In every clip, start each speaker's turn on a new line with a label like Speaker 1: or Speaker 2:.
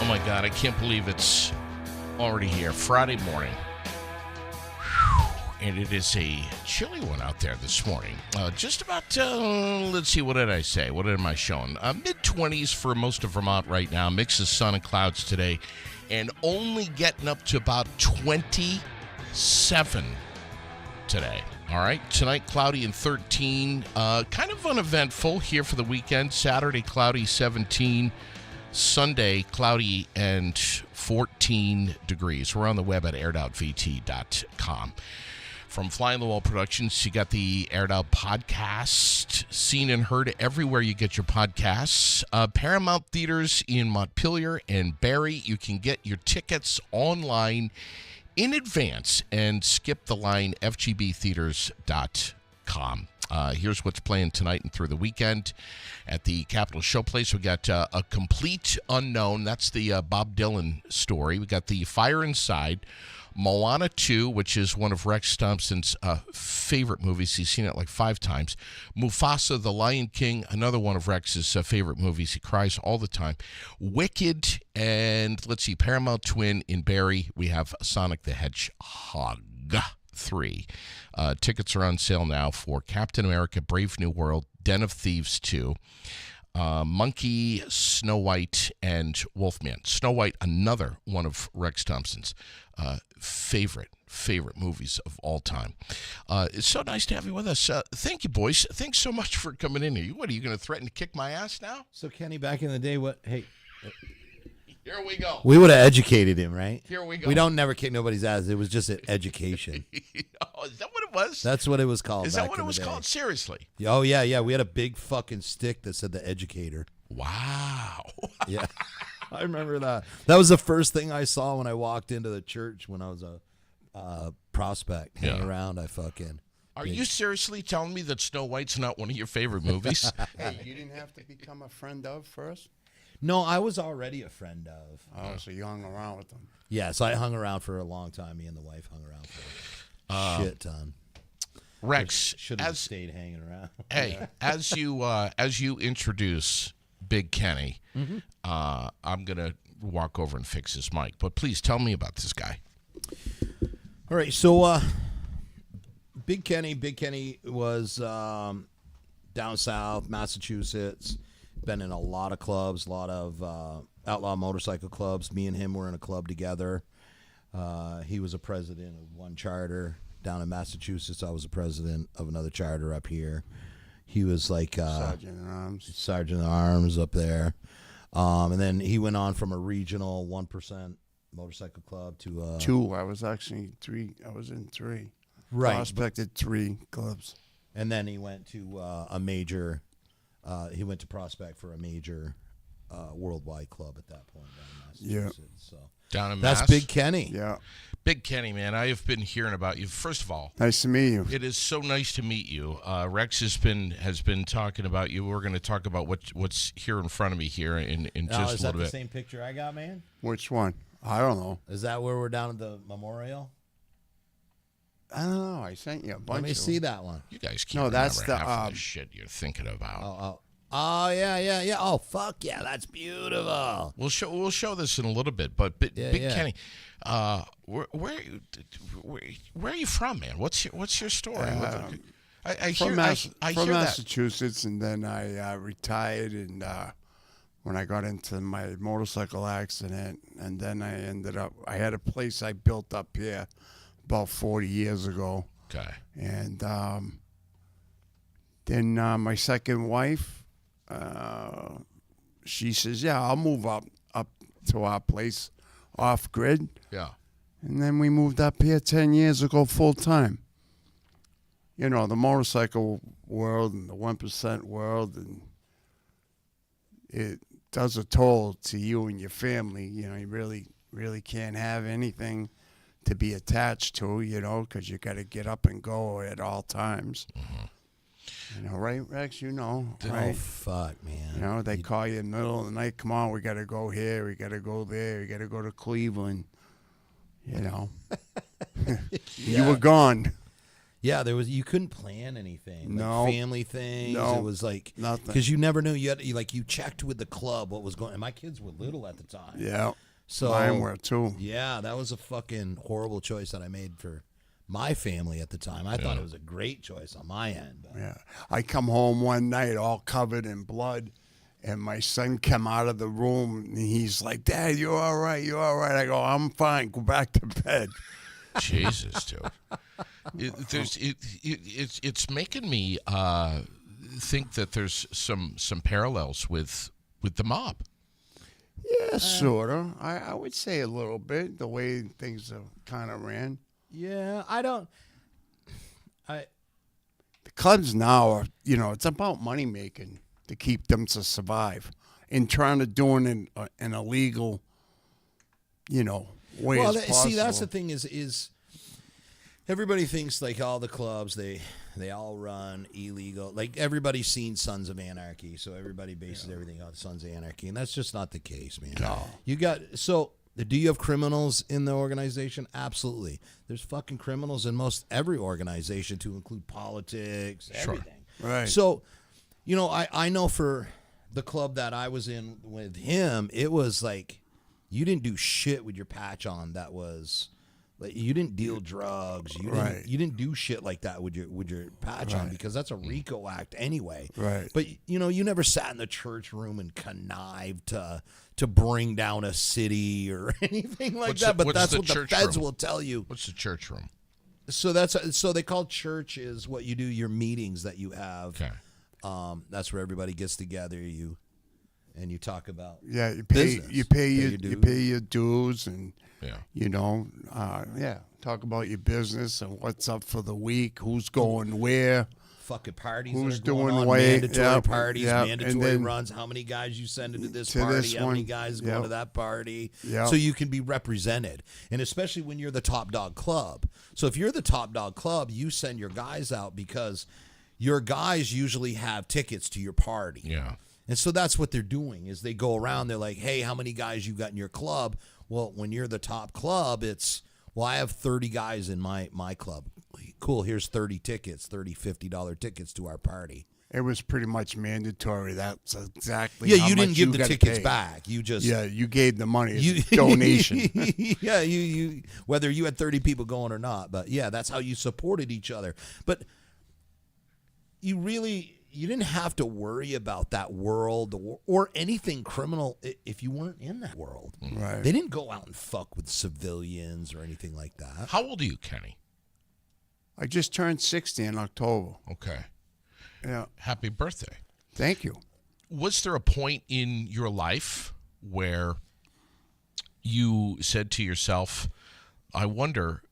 Speaker 1: Oh my God, I can't believe it's already here. Friday morning. And it is a chilly one out there this morning. Just about, let's see, what did I say? What am I showing? Mid-20s for most of Vermont right now. Mix of sun and clouds today. And only getting up to about 27 today. All right, tonight cloudy and 13. Kind of uneventful here for the weekend. Saturday, cloudy 17. Sunday, cloudy and 14 degrees. We're on the web at airedout.vt.com. From Fly on the Wall Productions, you got the Aired Out podcast, seen and heard everywhere you get your podcasts. Paramount Theaters in Montpelier and Barrie. You can get your tickets online in advance and skip the line, fgbtheaters.com. Here's what's playing tonight and through the weekend. At the Capitol Showplace, we got A Complete Unknown. That's the Bob Dylan story. We got The Fire Inside. Moana 2, which is one of Rex Thompson's favorite movies. He's seen it like 5 times. Mufasa, The Lion King, another one of Rex's favorite movies. He cries all the time. Wicked, and let's see, Paramount Twin in Barrie. We have Sonic the Hedgehog 3. Tickets are on sale now for Captain America, Brave New World, Den of Thieves 2. Monkey, Snow White, and Wolfman. Snow White, another one of Rex Thompson's favorite movies of all time. It's so nice to have you with us. Thank you, boys. Thanks so much for coming in here. What, are you going to threaten to kick my ass now?
Speaker 2: So, Kenny, back in the day,
Speaker 1: Here we go.
Speaker 2: we would have educated him, right?
Speaker 1: Here we go.
Speaker 2: We don't never kick nobody's ass. It was just an education.
Speaker 1: Oh, is that what it was?
Speaker 2: That's what it was called.
Speaker 1: Is that what it was called? Seriously?
Speaker 2: Oh, yeah. We had a big fucking stick that said the educator.
Speaker 1: Wow.
Speaker 2: Yeah. I remember that. That was the first thing I saw when I walked into the church when I was a prospect hanging around.
Speaker 1: Are you seriously telling me that Snow White's not one of your favorite movies?
Speaker 3: Hey, you didn't have to become a friend of first?
Speaker 2: No, I was already a friend of.
Speaker 3: Oh, so you hung around with them.
Speaker 2: Yeah, so I hung around for a long time. Me and the wife hung around for a shit ton.
Speaker 1: Rex,
Speaker 2: Should have stayed hanging around.
Speaker 1: Hey, as you introduce Big Kenny, I'm gonna walk over and fix his mic. But please tell me about this guy.
Speaker 2: All right, so Big Kenny was down south, Massachusetts. Been in a lot of clubs, a lot of outlaw motorcycle clubs. Me and him were in a club together. He was a president of one charter down in Massachusetts. I was a president of another charter up here. He was like Sergeant at Arms up there. And then he went on from a regional 1% motorcycle club to
Speaker 3: 2. I was actually 3. I was in 3.
Speaker 2: Right.
Speaker 3: Prospected 3 clubs.
Speaker 2: And then he went to a major. He went to prospect for a major worldwide club at that point down in Massachusetts. So
Speaker 1: Down in
Speaker 2: that's
Speaker 1: Mass?
Speaker 2: Big Kenny.
Speaker 3: Yeah.
Speaker 1: Big Kenny, man, I have been hearing about you. First of all,
Speaker 3: Nice to meet you.
Speaker 1: it is so nice to meet you. Rex has been talking about you. We're going to talk about what's here in front of me here in
Speaker 2: Now,
Speaker 1: just
Speaker 2: is
Speaker 1: a
Speaker 2: that
Speaker 1: little
Speaker 2: the
Speaker 1: bit.
Speaker 2: same picture I got, man?
Speaker 3: Which one? I don't know.
Speaker 2: Is that where we're down at the memorial?
Speaker 3: I don't know. I sent you a bunch
Speaker 2: Let me
Speaker 3: of
Speaker 2: see
Speaker 3: them.
Speaker 2: that one.
Speaker 1: You guys can't
Speaker 3: No,
Speaker 1: remember
Speaker 3: that's the,
Speaker 1: half of the shit you're thinking about.
Speaker 2: Oh, yeah. Oh, fuck yeah, that's beautiful.
Speaker 1: We'll show this in a little bit, but Big
Speaker 2: yeah.
Speaker 1: Kenny, where are you from, man? What's your story? I
Speaker 3: From
Speaker 1: hear that.
Speaker 3: Massachusetts, and then I retired, and when I got into my motorcycle accident, and then I had a place I built up here about 40 years ago.
Speaker 1: Okay.
Speaker 3: And then my second wife, she says, yeah, I'll move up to our place off grid.
Speaker 1: Yeah.
Speaker 3: And then we moved up here 10 years ago full time. You know, the motorcycle world and the 1% world, and it does a toll to you and your family. You know, you really can't have anything to be attached to, you know, because you got to get up and go at all times.
Speaker 1: Mm-hmm.
Speaker 3: You know, right, Rex? You know,
Speaker 2: Oh,
Speaker 3: right?
Speaker 2: fuck, man.
Speaker 3: You know, they call you in the middle of the night, come on, we got to go here, we got to go there, we got to go to Cleveland. You know, you were gone.
Speaker 2: Yeah, you couldn't plan anything.
Speaker 3: No.
Speaker 2: Like family things.
Speaker 3: No.
Speaker 2: It was like
Speaker 3: Nothing.
Speaker 2: because you never knew. You checked with the club what was going. And my kids were little at the time.
Speaker 3: Yeah.
Speaker 2: So
Speaker 3: Mine were too.
Speaker 2: yeah, that was a fucking horrible choice that I made for my family at the time. I thought it was a great choice on my end. But.
Speaker 3: Yeah. I come home one night all covered in blood, and my son come out of the room, and he's like, "Dad, you all right? You all right?" I go, "I'm fine. Go back to bed."
Speaker 1: Jesus, dude. It's making me think that there's some parallels with the mob.
Speaker 3: Yeah, sort of. I would say a little bit, the way things kind of ran.
Speaker 2: Yeah,
Speaker 3: The clubs now are, it's about money making to keep them to survive and trying to do it in an illegal, way as possible.
Speaker 2: see, that's the thing is everybody thinks like all the clubs they all run illegal. Like everybody's seen Sons of Anarchy, so everybody bases everything on Sons of Anarchy, and that's just not the case, man.
Speaker 3: No.
Speaker 2: Do you have criminals in the organization? Absolutely. There's fucking criminals in most every organization, to include politics, everything.
Speaker 3: Right.
Speaker 2: So, I know for the club that I was in with him, it was like you didn't do shit with your patch on. That was like you didn't deal drugs. You didn't do shit like that with your patch on, because that's a RICO act anyway.
Speaker 3: Right.
Speaker 2: But you never sat in the church room and connived to bring down a city or anything like that. But that's what the feds will tell you.
Speaker 1: What's the church room?
Speaker 2: So they call church is what you do, your meetings that you have.
Speaker 1: Okay.
Speaker 2: That's where everybody gets together. You talk about
Speaker 3: you
Speaker 2: business.
Speaker 3: you pay
Speaker 2: dues.
Speaker 3: your dues, and
Speaker 1: Yeah.
Speaker 3: talk about your business and what's up for the week, who's going where.
Speaker 2: Fucking parties.
Speaker 3: Who's
Speaker 2: that are going
Speaker 3: doing
Speaker 2: on,
Speaker 3: what,
Speaker 2: mandatory parties,
Speaker 3: and
Speaker 2: mandatory
Speaker 3: then
Speaker 2: runs. How many guys you send into this
Speaker 3: to
Speaker 2: party?
Speaker 3: this
Speaker 2: How many
Speaker 3: one,
Speaker 2: guys going to that party?
Speaker 3: Yep.
Speaker 2: So you can be represented, and especially when you're the top dog club. So if you're the top dog club, you send your guys out because your guys usually have tickets to your party.
Speaker 1: Yeah.
Speaker 2: And so that's what they're doing is they go around. They're like, hey, how many guys you got in your club? Well, when you're the top club, it's, well, I have 30 guys in my club. Cool, here's 30 tickets, $50 tickets to our party.
Speaker 3: It was pretty much mandatory. That's exactly
Speaker 2: Yeah,
Speaker 3: how
Speaker 2: you didn't
Speaker 3: much
Speaker 2: give
Speaker 3: you
Speaker 2: the
Speaker 3: gotta
Speaker 2: tickets
Speaker 3: pay.
Speaker 2: back. You just
Speaker 3: you gave the money as a donation.
Speaker 2: Yeah, you whether you had 30 people going or not, but yeah, that's how you supported each other. But you didn't have to worry about that world or anything criminal if you weren't in that world.
Speaker 3: Right.
Speaker 2: They didn't go out and fuck with civilians or anything like that.
Speaker 1: How old are you, Kenny?
Speaker 3: I just turned 60 in October.
Speaker 1: Okay.
Speaker 3: Yeah.
Speaker 1: Happy birthday.
Speaker 3: Thank you.
Speaker 1: Was there a point in your life where you said to yourself, I wonder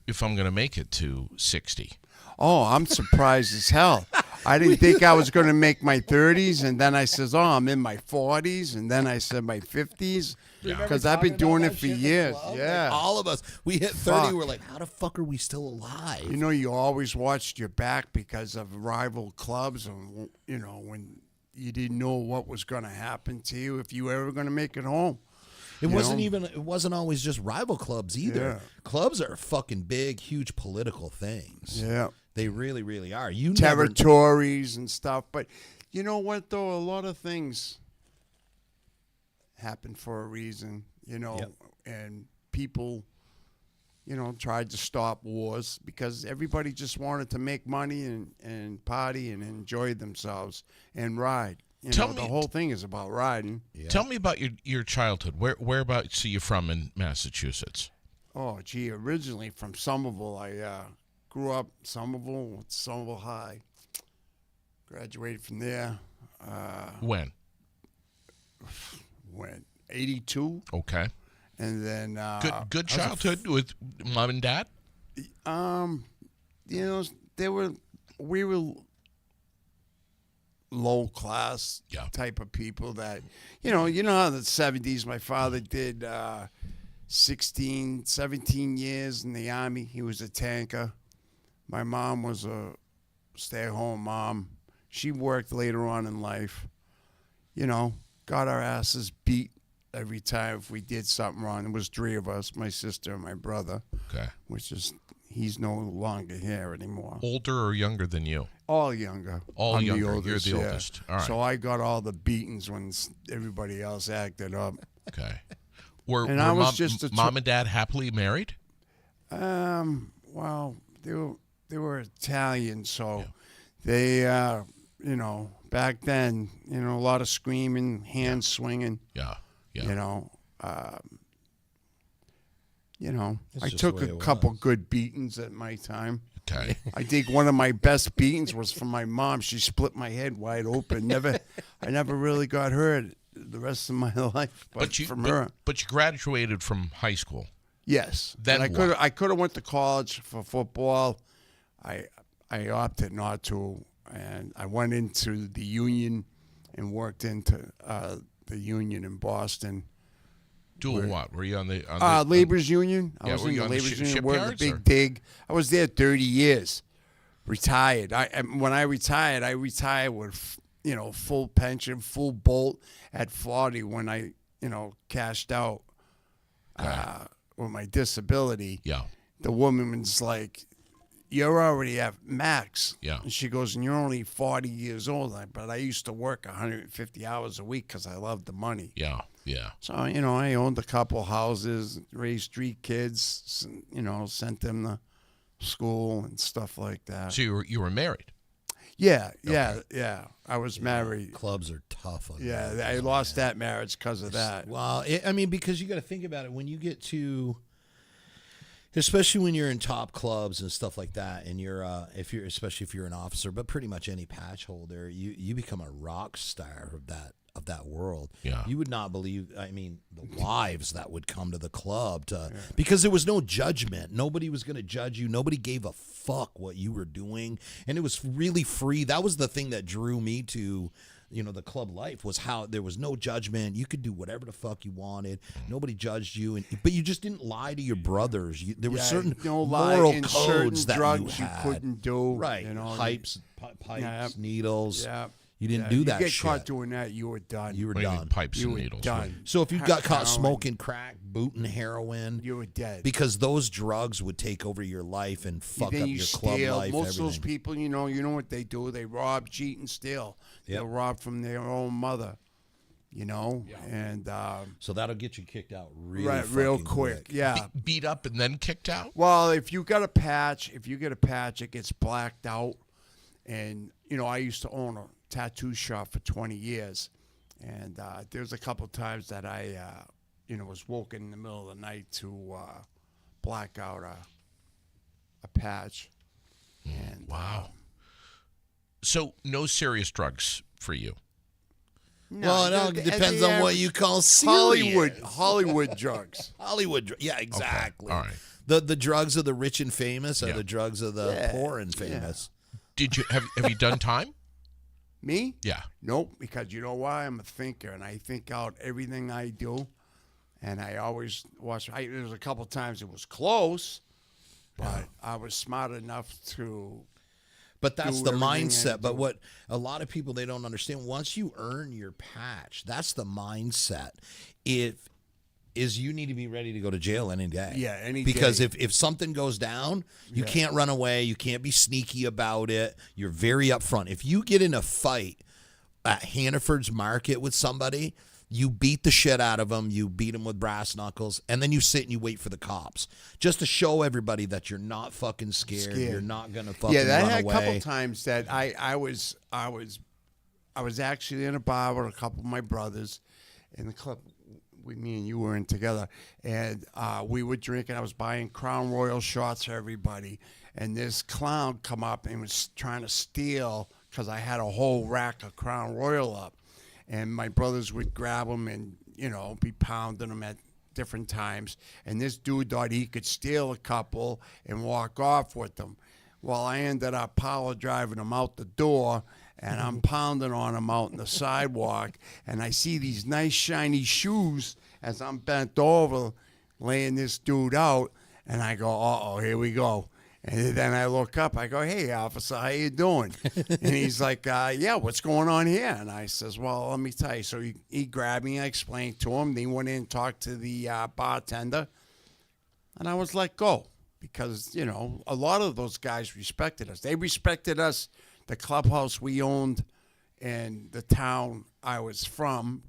Speaker 1: if I'm going to make it to 60?
Speaker 3: Oh, I'm surprised as hell. I didn't think I was going to make my 30s, and then I says, oh, I'm in my 40s, and then I said my 50s, because I've been doing it for years. Yeah.
Speaker 2: Like all of us, we hit 30,
Speaker 3: Fuck.
Speaker 2: we're like, how the fuck are we still alive?
Speaker 3: You always watched your back because of rival clubs, and, when you didn't know what was going to happen to you, if you were ever going to make it home.
Speaker 2: It wasn't always just rival clubs either.
Speaker 3: Yeah.
Speaker 2: Clubs are fucking big, huge political things.
Speaker 3: Yeah.
Speaker 2: They really, really are.
Speaker 3: Territories and stuff. But you know what, though? A lot of things happen for a reason,
Speaker 2: Yep.
Speaker 3: and people, tried to stop wars because everybody just wanted to make money and party and enjoy themselves and ride. The whole thing is about riding.
Speaker 2: Yeah.
Speaker 1: Tell me about your childhood. Whereabouts are you from in Massachusetts?
Speaker 3: Oh, gee, originally from Somerville. I grew up Somerville, Somerville High. Graduated from there.
Speaker 1: When?
Speaker 3: Went 82.
Speaker 1: Okay.
Speaker 3: And then
Speaker 1: Good childhood with mom and dad?
Speaker 3: we were low class
Speaker 1: Yeah.
Speaker 3: type of people that you know how the 70s my father did 17 years in the Army. He was a tanker. My mom was a stay-at-home mom. She worked later on in life. Got our asses beat every time if we did something wrong. There was 3 of us, my sister and my brother,
Speaker 1: Okay.
Speaker 3: which is he's no longer here anymore.
Speaker 1: Older or younger than you?
Speaker 3: All younger.
Speaker 1: All
Speaker 3: I'm
Speaker 1: younger.
Speaker 3: The oldest,
Speaker 1: You're the
Speaker 3: yeah.
Speaker 1: oldest. All right.
Speaker 3: So I got all the beatings when everybody else acted up.
Speaker 1: Okay. Were,
Speaker 3: And
Speaker 1: were
Speaker 3: I was
Speaker 1: mom,
Speaker 3: just a
Speaker 1: mom and dad happily married?
Speaker 3: Well, they were Italian, so they, back then, a lot of screaming, hands swinging.
Speaker 1: Yeah. Yeah.
Speaker 2: It's
Speaker 3: I
Speaker 2: just
Speaker 3: took
Speaker 2: the way
Speaker 3: a
Speaker 2: it
Speaker 3: couple
Speaker 2: was.
Speaker 3: good beatings at my time.
Speaker 1: Okay.
Speaker 3: I think one of my best beatings was from my mom. She split my head wide open. I never really got hurt the rest of my life, but from her.
Speaker 1: But you graduated from high school.
Speaker 3: Yes.
Speaker 1: Then
Speaker 3: And
Speaker 1: what?
Speaker 3: I could have went to college for football. I opted not to, and I went into the union and worked into the union in Boston.
Speaker 1: Doing what? Were you on the
Speaker 3: Labor's union. I was
Speaker 1: were
Speaker 3: in
Speaker 1: you
Speaker 3: the
Speaker 1: on the
Speaker 3: Labor's union. Worked the
Speaker 1: shipyards,
Speaker 3: big
Speaker 1: or?
Speaker 3: dig. I was there 30 years. Retired. When I retired with full pension, full bolt at 40 when I cashed out with my disability.
Speaker 1: Yeah.
Speaker 3: The woman's like, "You're already at max."
Speaker 1: Yeah.
Speaker 3: And she goes, "And you're only 40 years old." But I used to work 150 hours a week because I loved the money.
Speaker 1: Yeah. Yeah.
Speaker 3: So, I owned a couple houses, raised 3 kids, sent them to school and stuff like that.
Speaker 1: So you were married.
Speaker 3: Yeah. I was married.
Speaker 2: Clubs are tough. On
Speaker 3: Yeah,
Speaker 2: marriages,
Speaker 3: I lost
Speaker 2: man.
Speaker 3: that marriage because of that.
Speaker 2: Well, because you got to think about it when you get to, especially when you're in top clubs and stuff like that, and especially if you're an officer, but pretty much any patch holder, you become a rock star of that world.
Speaker 1: Yeah.
Speaker 2: You would not believe, the wives that would come to the club because there was no judgment. Nobody was going to judge you. Nobody gave a fuck what you were doing. And it was really free. That was the thing that drew me to, the club life, was how there was no judgment. You could do whatever the fuck you wanted. Nobody judged you. But you just didn't lie to your brothers. There were certain moral
Speaker 3: and
Speaker 2: codes
Speaker 3: certain
Speaker 2: that
Speaker 3: drugs
Speaker 2: you had.
Speaker 3: couldn't do.
Speaker 2: Right. Pipes, needles.
Speaker 3: Yeah.
Speaker 2: You didn't do that
Speaker 3: You get
Speaker 2: shit.
Speaker 3: caught doing that, you were done.
Speaker 2: You were
Speaker 1: What do you mean,
Speaker 2: done.
Speaker 1: pipes
Speaker 3: You
Speaker 1: and
Speaker 3: were
Speaker 1: needles.
Speaker 3: done.
Speaker 2: So if you got caught
Speaker 3: Heroin.
Speaker 2: smoking crack, booting heroin,
Speaker 3: You were dead.
Speaker 2: because those drugs would take over your life and fuck
Speaker 3: then
Speaker 2: up
Speaker 3: you
Speaker 2: your club
Speaker 3: steal.
Speaker 2: life.
Speaker 3: Most of those
Speaker 2: everything.
Speaker 3: people, you know what they do? They rob, cheat, and steal.
Speaker 2: Yep.
Speaker 3: They'll rob from their own mother, and
Speaker 2: So that'll get you kicked out real
Speaker 3: real
Speaker 2: fucking
Speaker 3: quick. Yeah.
Speaker 1: Beat up and then kicked out?
Speaker 3: Well, if you get a patch, it gets blacked out. And, I used to own a tattoo shop for 20 years. And there's a couple times that I, was woken in the middle of the night to black out a patch. And,
Speaker 1: Wow. So no serious drugs for you.
Speaker 2: Well, it all depends on what you call serious.
Speaker 3: Hollywood drugs.
Speaker 2: Yeah, exactly.
Speaker 1: All right.
Speaker 2: The drugs of the rich and famous are
Speaker 1: Yeah.
Speaker 2: the drugs of the poor and famous.
Speaker 1: Did you have you done time?
Speaker 3: Me?
Speaker 1: Yeah.
Speaker 3: Nope, because you know why? I'm a thinker, and I think out everything I do, and I always watch. There was a couple times it was close, but I was smart enough to.
Speaker 2: But that's
Speaker 3: do
Speaker 2: the
Speaker 3: everything I
Speaker 2: mindset. But
Speaker 3: do.
Speaker 2: what a lot of people, they don't understand, once you earn your patch, that's the mindset. You need to be ready to go to jail any day.
Speaker 3: Yeah, any
Speaker 2: because
Speaker 3: day.
Speaker 2: if something goes down, you can't run away. You can't be sneaky about it. You're very upfront. If you get in a fight at Hannaford's Market with somebody, you beat the shit out of them. You beat them with brass knuckles, and then you sit and you wait for the cops, just to show everybody that you're not fucking scared. You're not gonna fucking
Speaker 3: that
Speaker 2: run
Speaker 3: had
Speaker 2: away.
Speaker 3: a couple times that I was actually in a bar with a couple of my brothers in the club. Me and you were in together, and we were drinking. I was buying Crown Royal shots for everybody, and this clown come up and was trying to steal because I had a whole rack of Crown Royal up, and my brothers would grab them and be pounding them at different times, and this dude thought he could steal a couple and walk off with them. Well, I ended up power driving them out the door, and I'm pounding on him out in the sidewalk, and I see these nice shiny shoes as I'm bent over laying this dude out, and I go, uh-oh, here we go. And then I look up, I go, hey, officer, how you doing? And he's like, yeah, what's going on here? And I says, well, let me tell you. So he grabbed me, I explained to him, then he went in and talked to the bartender, and I was let go. because, you know, a lot of those guys respected us. They respected us, the clubhouse we owned, and the town I was from,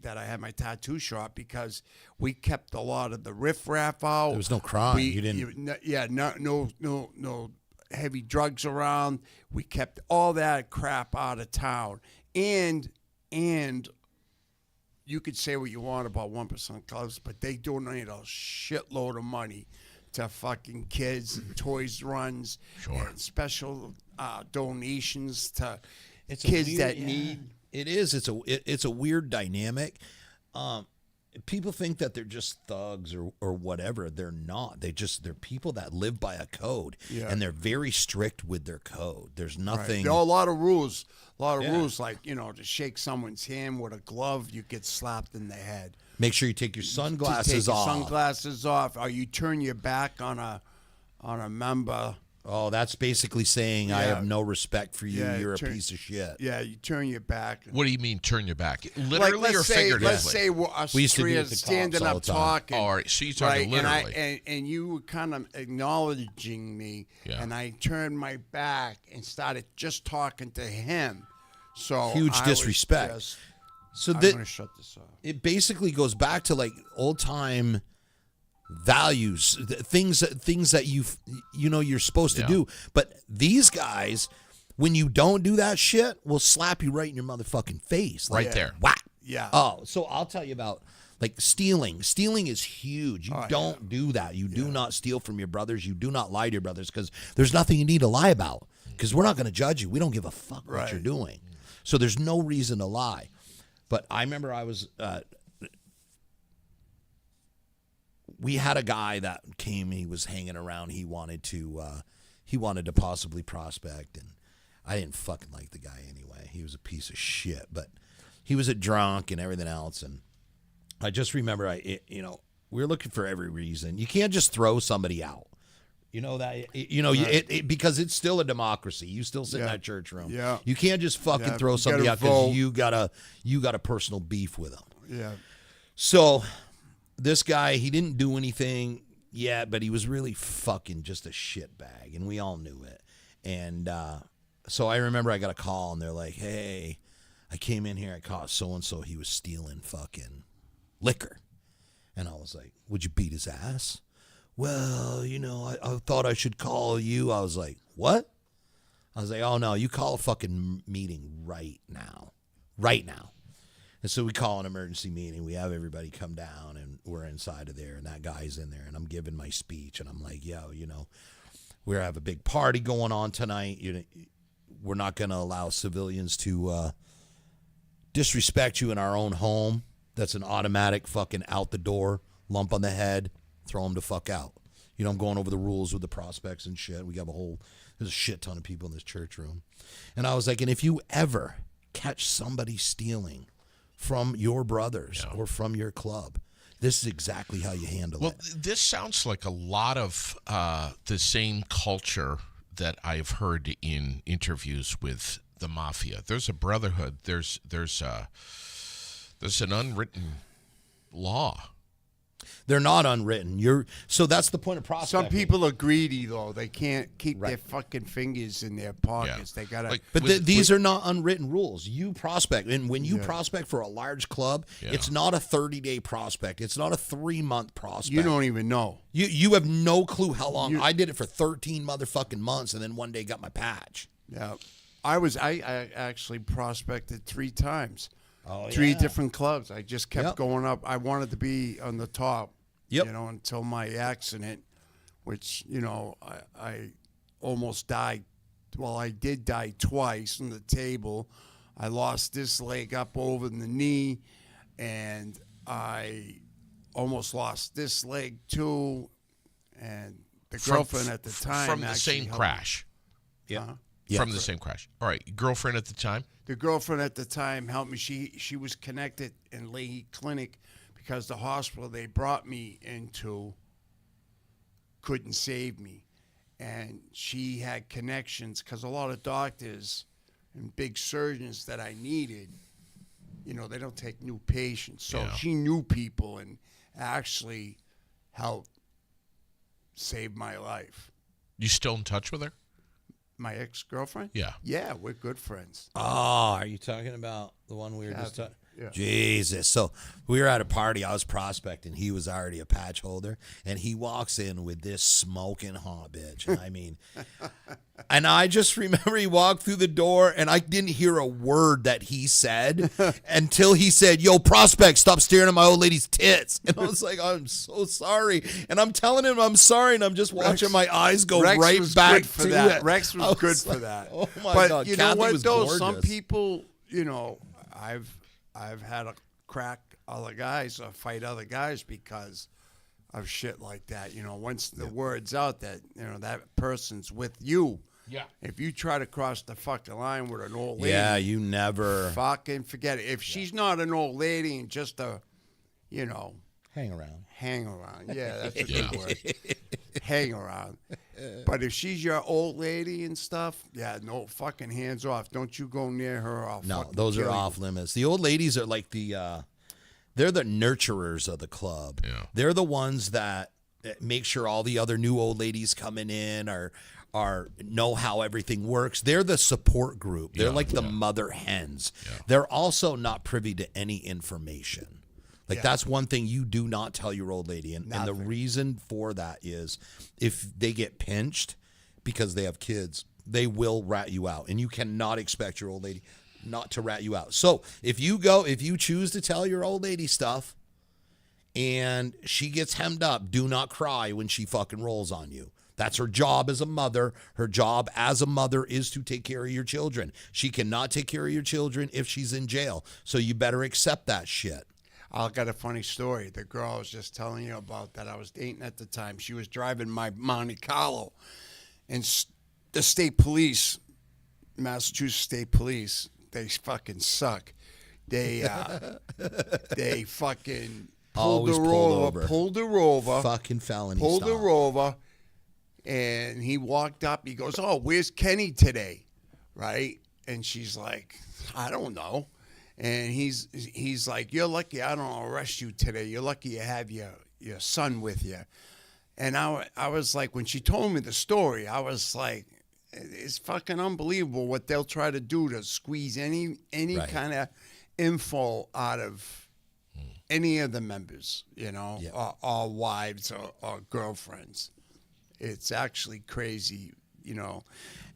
Speaker 3: that I had my tattoo shop, because we kept a lot of the riffraff out.
Speaker 2: There was no crime. You didn't.
Speaker 3: No heavy drugs around. We kept all that crap out of town, and you could say what you want about 1% clubs, but they donate a shitload of money to fucking kids and toys runs and special donations to kids that need.
Speaker 2: It is. It's a weird dynamic. People think that they're just thugs or whatever. They're not. They're people that live by a code, and they're very strict with their code. There's nothing.
Speaker 3: Right. There are a lot of rules. Rules, like, you know, to shake someone's hand with a glove, you get slapped in the head.
Speaker 2: Make sure you take your sunglasses off.
Speaker 3: Sunglasses off, or you turn your back on a member.
Speaker 2: Oh, that's basically saying I have no respect for you. You're a piece of shit.
Speaker 3: Yeah, you turn your back.
Speaker 1: What do you mean turn your back? Literally or figuratively?
Speaker 3: Let's say us three are standing up talking.
Speaker 1: All right, so you're talking literally.
Speaker 3: And you were kind of acknowledging me, and I turned my back and started just talking to him. So
Speaker 2: huge disrespect.
Speaker 3: I'm going to shut this off.
Speaker 2: It basically goes back to like old time values, things that you're supposed to do. But these guys, when you don't do that shit, will slap you right in your motherfucking face,
Speaker 1: right there.
Speaker 2: Whack.
Speaker 3: Yeah.
Speaker 2: Oh, so I'll tell you about like stealing. Stealing is huge. You don't do that. You do not steal from your brothers. You do not lie to your brothers, because there's nothing you need to lie about, because we're not going to judge you. We don't give a fuck what you're doing. So there's no reason to lie. But I remember I was we had a guy that came, he was hanging around. He wanted to possibly prospect, and I didn't fucking like the guy anyway. He was a piece of shit, but he was a drunk and everything else. And I just remember, we were looking for every reason. You can't just throw somebody out. You know that, because it's still a democracy. You still sit in that church room.
Speaker 3: Yeah.
Speaker 2: You can't just fucking throw somebody out because you got a personal beef with them.
Speaker 3: Yeah.
Speaker 2: So this guy, he didn't do anything yet, but he was really fucking just a shit bag, and we all knew it. And so I remember I got a call, and they're like, "Hey, I came in here, I caught so-and-so, he was stealing fucking liquor." And I was like, "Would you beat his ass?" "Well, I thought I should call you." I was like, "What?" I was like, "Oh, no, you call a fucking meeting right now. Right now." And so we call an emergency meeting. We have everybody come down, and we're inside of there, and that guy's in there, and I'm giving my speech, and I'm like, "Yo, we have a big party going on tonight. We're not going to allow civilians to disrespect you in our own home. That's an automatic fucking out the door, lump on the head, throw them the fuck out." I'm going over the rules with the prospects and shit. There's a shit ton of people in this church room. And I was like, and if you ever catch somebody stealing from your brothers or from your club, this is exactly how you handle it.
Speaker 1: Well, this sounds like a lot of the same culture that I've heard in interviews with the mafia. There's a brotherhood. There's an unwritten law.
Speaker 2: They're not unwritten. So that's the point of prospecting.
Speaker 3: Some people are greedy, though. They can't keep their fucking fingers in their pockets. They gotta.
Speaker 2: These are not unwritten rules. You prospect, and when you prospect for a large club, it's not a 30-day prospect. It's not a 3-month prospect.
Speaker 3: You don't even know.
Speaker 2: You have no clue how long. I did it for 13 motherfucking months, and then one day got my patch.
Speaker 3: Yeah, I actually prospected 3 times.
Speaker 2: Oh,
Speaker 3: 3 different clubs. I just kept going up. I wanted to be on the top. Until my accident, which, I almost died. Well, I did die twice on the table. I lost this leg up over the knee, and I almost lost this leg too. And the girlfriend at the time
Speaker 1: from the same crash. From the same crash. All right, girlfriend at the time.
Speaker 3: The girlfriend at the time helped me. She was connected in Leahy Clinic, because the hospital they brought me into couldn't save me. And she had connections, because a lot of doctors and big surgeons that I needed, they don't take new patients. So she knew people and actually helped saved my life.
Speaker 1: You still in touch with her?
Speaker 3: My ex-girlfriend?
Speaker 1: Yeah.
Speaker 3: Yeah, we're good friends.
Speaker 2: Oh, are you talking about the one we were just talking?
Speaker 3: Yeah.
Speaker 2: Jesus. So we were at a party. I was prospecting. He was already a patch holder. And he walks in with this smoking hot bitch. And I mean, and I just remember he walked through the door and I didn't hear a word that he said until he said, yo, prospect, stop staring at my old lady's tits. And I was like, I'm so sorry. And I'm telling him I'm sorry. And I'm just watching my eyes go
Speaker 3: Rex
Speaker 2: right
Speaker 3: was
Speaker 2: back
Speaker 3: good for
Speaker 2: to
Speaker 3: that.
Speaker 2: it.
Speaker 3: Rex
Speaker 2: I
Speaker 3: was good for
Speaker 2: like,
Speaker 3: that.
Speaker 2: Oh my
Speaker 3: but
Speaker 2: God.
Speaker 3: you know
Speaker 2: Kathy
Speaker 3: what
Speaker 2: was
Speaker 3: though?
Speaker 2: gorgeous.
Speaker 3: Some people, I've had a crack other guys or fight other guys because of shit like that. Once the word's out that that person's with you.
Speaker 1: Yeah.
Speaker 3: If you try to cross the fucking line with an old lady,
Speaker 2: Yeah, you never
Speaker 3: fucking forget it. If she's not an old lady and just a,
Speaker 2: hang around.
Speaker 3: hang around. Yeah, that's a
Speaker 1: Yeah.
Speaker 3: good word. Hang around. But if she's your old lady and stuff, yeah, no fucking hands off. Don't you go near her. I'll
Speaker 2: No,
Speaker 3: fucking
Speaker 2: those are
Speaker 3: kill you.
Speaker 2: off limits. The old ladies are like they're the nurturers of the club.
Speaker 1: Yeah.
Speaker 2: They're the ones that make sure all the other new old ladies coming in are know how everything works. They're the support group. They're like the mother hens.
Speaker 1: Yeah.
Speaker 2: They're also not privy to any information. Like that's one thing you do not tell your old lady. And the reason for that is if they get pinched because they have kids, they will rat you out. And you cannot expect your old lady not to rat you out. So if you choose to tell your old lady stuff and she gets hemmed up, do not cry when she fucking rolls on you. That's her job as a mother. Her job as a mother is to take care of your children. She cannot take care of your children if she's in jail. So you better accept that shit.
Speaker 3: I got a funny story. The girl I was just telling you about that I was dating at the time, she was driving my Monte Carlo. And the state police, Massachusetts State Police, they fucking suck. They fucking pulled
Speaker 2: Always
Speaker 3: her
Speaker 2: pulled
Speaker 3: over.
Speaker 2: over.
Speaker 3: Pulled her over.
Speaker 2: Fucking felony
Speaker 3: Pulled
Speaker 2: style.
Speaker 3: her over. And he walked up. He goes, "Oh, where's Kenny today?" Right? And she's like, "I don't know." And he's like, "You're lucky I don't arrest you today. You're lucky you have your son with you." And I was like, when she told me the story, I was like, it's fucking unbelievable what they'll try to do to squeeze any
Speaker 2: Right.
Speaker 3: kind of info out of any of the members, or wives or girlfriends. It's actually crazy,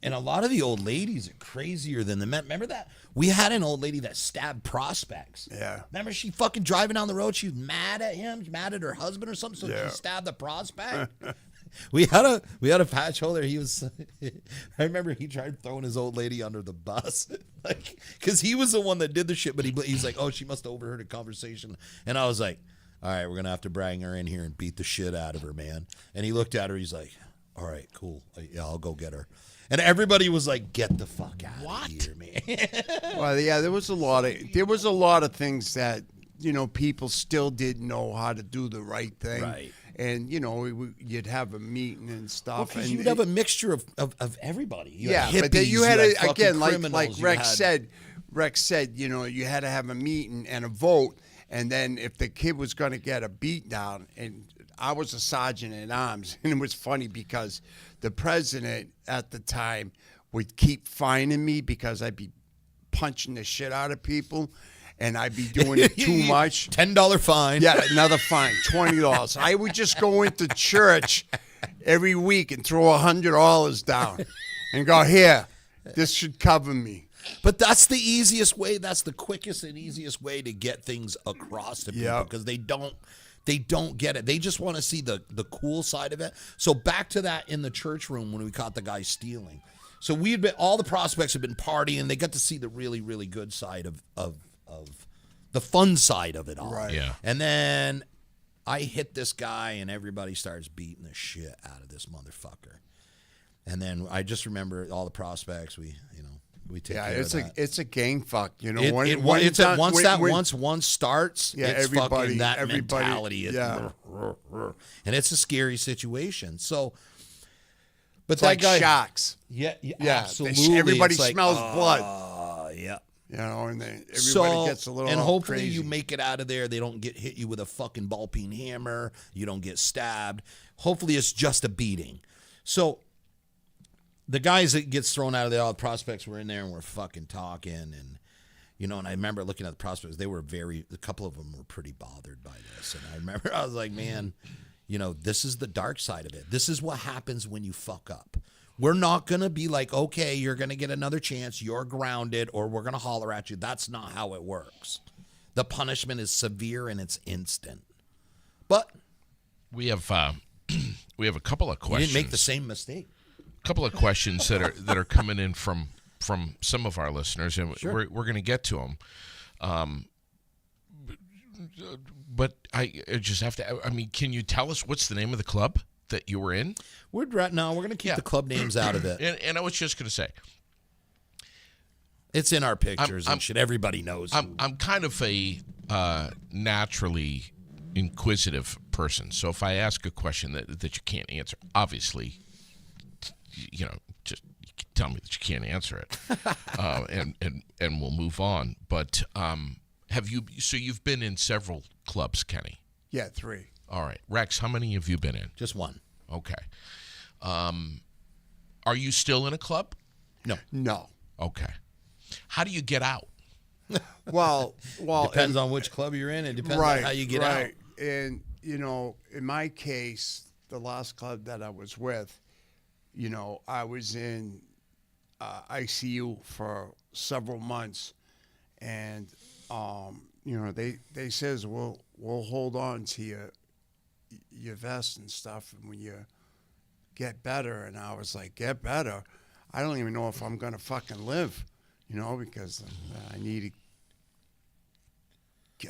Speaker 2: And a lot of the old ladies are crazier than the men. Remember that? We had an old lady that stabbed prospects.
Speaker 3: Yeah.
Speaker 2: Remember she fucking driving down the road? She was mad at him, mad at her husband or something, so
Speaker 3: Yeah.
Speaker 2: she stabbed the prospect. We had a patch holder. He was, I remember he tried throwing his old lady under the bus, like, because he was the one that did the shit. But he's like, oh, she must have overheard a conversation, and I was like, all right, we're gonna have to bring her in here and beat the shit out of her, man. And he looked at her. He's like, all right, cool. Yeah, I'll go get her. And everybody was like, get the fuck out of here, man.
Speaker 3: Well, yeah, there was a lot of things that people still didn't know how to do the right thing.
Speaker 2: Right.
Speaker 3: And you'd have a meeting and stuff.
Speaker 2: Because
Speaker 3: and
Speaker 2: you'd have a mixture of everybody. You
Speaker 3: yeah,
Speaker 2: had
Speaker 3: but then
Speaker 2: hippies,
Speaker 3: you had
Speaker 2: fucking
Speaker 3: again, like
Speaker 2: criminals, you
Speaker 3: Rex
Speaker 2: had-
Speaker 3: said. Rex said, you had to have a meeting and a vote, and then if the kid was going to get a beat down, and I was a sergeant at arms, and it was funny because the president at the time would keep fining me because I'd be punching the shit out of people, and I'd be doing it too much.
Speaker 2: $10 fine.
Speaker 3: Yeah, another fine, $20. I would just go into church every week and throw $100 down and go, here, this should cover me.
Speaker 2: But that's the easiest way. That's the quickest and easiest way to get things across to people
Speaker 3: Yeah.
Speaker 2: because they don't get it. They just want to see the cool side of it. So back to that in the church room when we caught the guy stealing. So all the prospects have been partying. They got to see the really, really good side of the fun side of it all.
Speaker 3: Right.
Speaker 1: Yeah.
Speaker 2: And then I hit this guy and everybody starts beating the shit out of this motherfucker. And then I just remember all the prospects. We take
Speaker 3: Yeah,
Speaker 2: care of that.
Speaker 3: it's a gang fuck.
Speaker 2: Once one starts,
Speaker 3: Yeah,
Speaker 2: it's
Speaker 3: everybody-
Speaker 2: fucking that
Speaker 3: everybody-
Speaker 2: mentality.
Speaker 3: yeah.
Speaker 2: And it's a scary situation. So, but
Speaker 3: It's
Speaker 2: that
Speaker 3: like
Speaker 2: guy,
Speaker 3: sharks.
Speaker 2: yeah,
Speaker 3: Yeah,
Speaker 2: absolutely.
Speaker 3: everybody
Speaker 2: It's like,
Speaker 3: smells blood.
Speaker 2: Yeah.
Speaker 3: You know, and then everybody
Speaker 2: So,
Speaker 3: gets a little
Speaker 2: and hopefully
Speaker 3: crazy.
Speaker 2: you make it out of there. They don't hit you with a fucking ball peen hammer. You don't get stabbed. Hopefully it's just a beating. So the guys that gets thrown out of there, all the prospects were in there and we're fucking talking. And, you know, and I remember looking at the prospects. They were a couple of them were pretty bothered by this. And I remember I was like, man, you know, this is the dark side of it. This is what happens when you fuck up. We're not going to be like, okay, you're going to get another chance. You're grounded or we're going to holler at you. That's not how it works. The punishment is severe and it's instant. But
Speaker 1: We have a couple of
Speaker 2: you
Speaker 1: questions.
Speaker 2: didn't make the same mistake.
Speaker 1: A couple of questions that are coming in from some of our listeners, and we're going to get to them. But I just have to. I mean, can you tell us what's the name of the club that you were in?
Speaker 2: We're going to keep the club names out of it.
Speaker 1: And I was just going to say,
Speaker 2: It's in our pictures and shit. Everybody knows.
Speaker 1: I'm kind of a naturally inquisitive person. So if I ask a question that you can't answer, obviously, you know, just tell me that you can't answer it, and we'll move on. But you've been in several clubs, Kenny?
Speaker 3: Yeah, 3.
Speaker 1: All right. Rex, how many have you been in?
Speaker 2: Just one.
Speaker 1: Okay. Are you still in a club?
Speaker 3: No.
Speaker 1: Okay. How do you get out?
Speaker 3: Well,
Speaker 2: Depends on which club you're in. It depends on how you get out.
Speaker 3: And, you know, in my case, the last club that I was with, you know, I was in ICU for several months. And, you know, they says, we'll hold on to your vest and stuff. And when you get better, and I was like, get better? I don't even know if I'm going to fucking live, you know, because I needed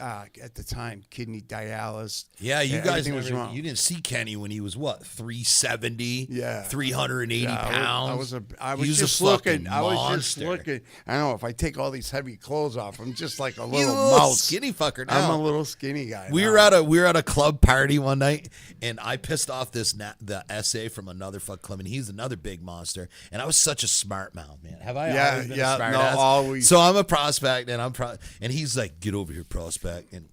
Speaker 3: at the time kidney dialysis.
Speaker 2: Yeah, you guys
Speaker 3: everything was
Speaker 2: remember,
Speaker 3: wrong.
Speaker 2: you didn't see Kenny when he was what, 370?
Speaker 3: Yeah.
Speaker 2: 380
Speaker 3: Yeah,
Speaker 2: pounds.
Speaker 3: I was
Speaker 2: He
Speaker 3: just
Speaker 2: a
Speaker 3: looking.
Speaker 2: fucking
Speaker 3: I was just
Speaker 2: monster.
Speaker 3: looking. I know if I take all these heavy clothes off, I'm just like a
Speaker 2: He's
Speaker 3: little
Speaker 2: a little
Speaker 3: mouse.
Speaker 2: skinny fucker now.
Speaker 3: I'm a little skinny guy.
Speaker 2: We
Speaker 3: now.
Speaker 2: were at a club party one night, and I pissed off the SA from another fuck club, and he's another big monster. And I was such a smart mouth, man. Have I
Speaker 3: Yeah,
Speaker 2: always been
Speaker 3: yeah,
Speaker 2: a smart
Speaker 3: no,
Speaker 2: ass?
Speaker 3: always.
Speaker 2: So I'm a prospect, and and he's like, get over here, prospect, and.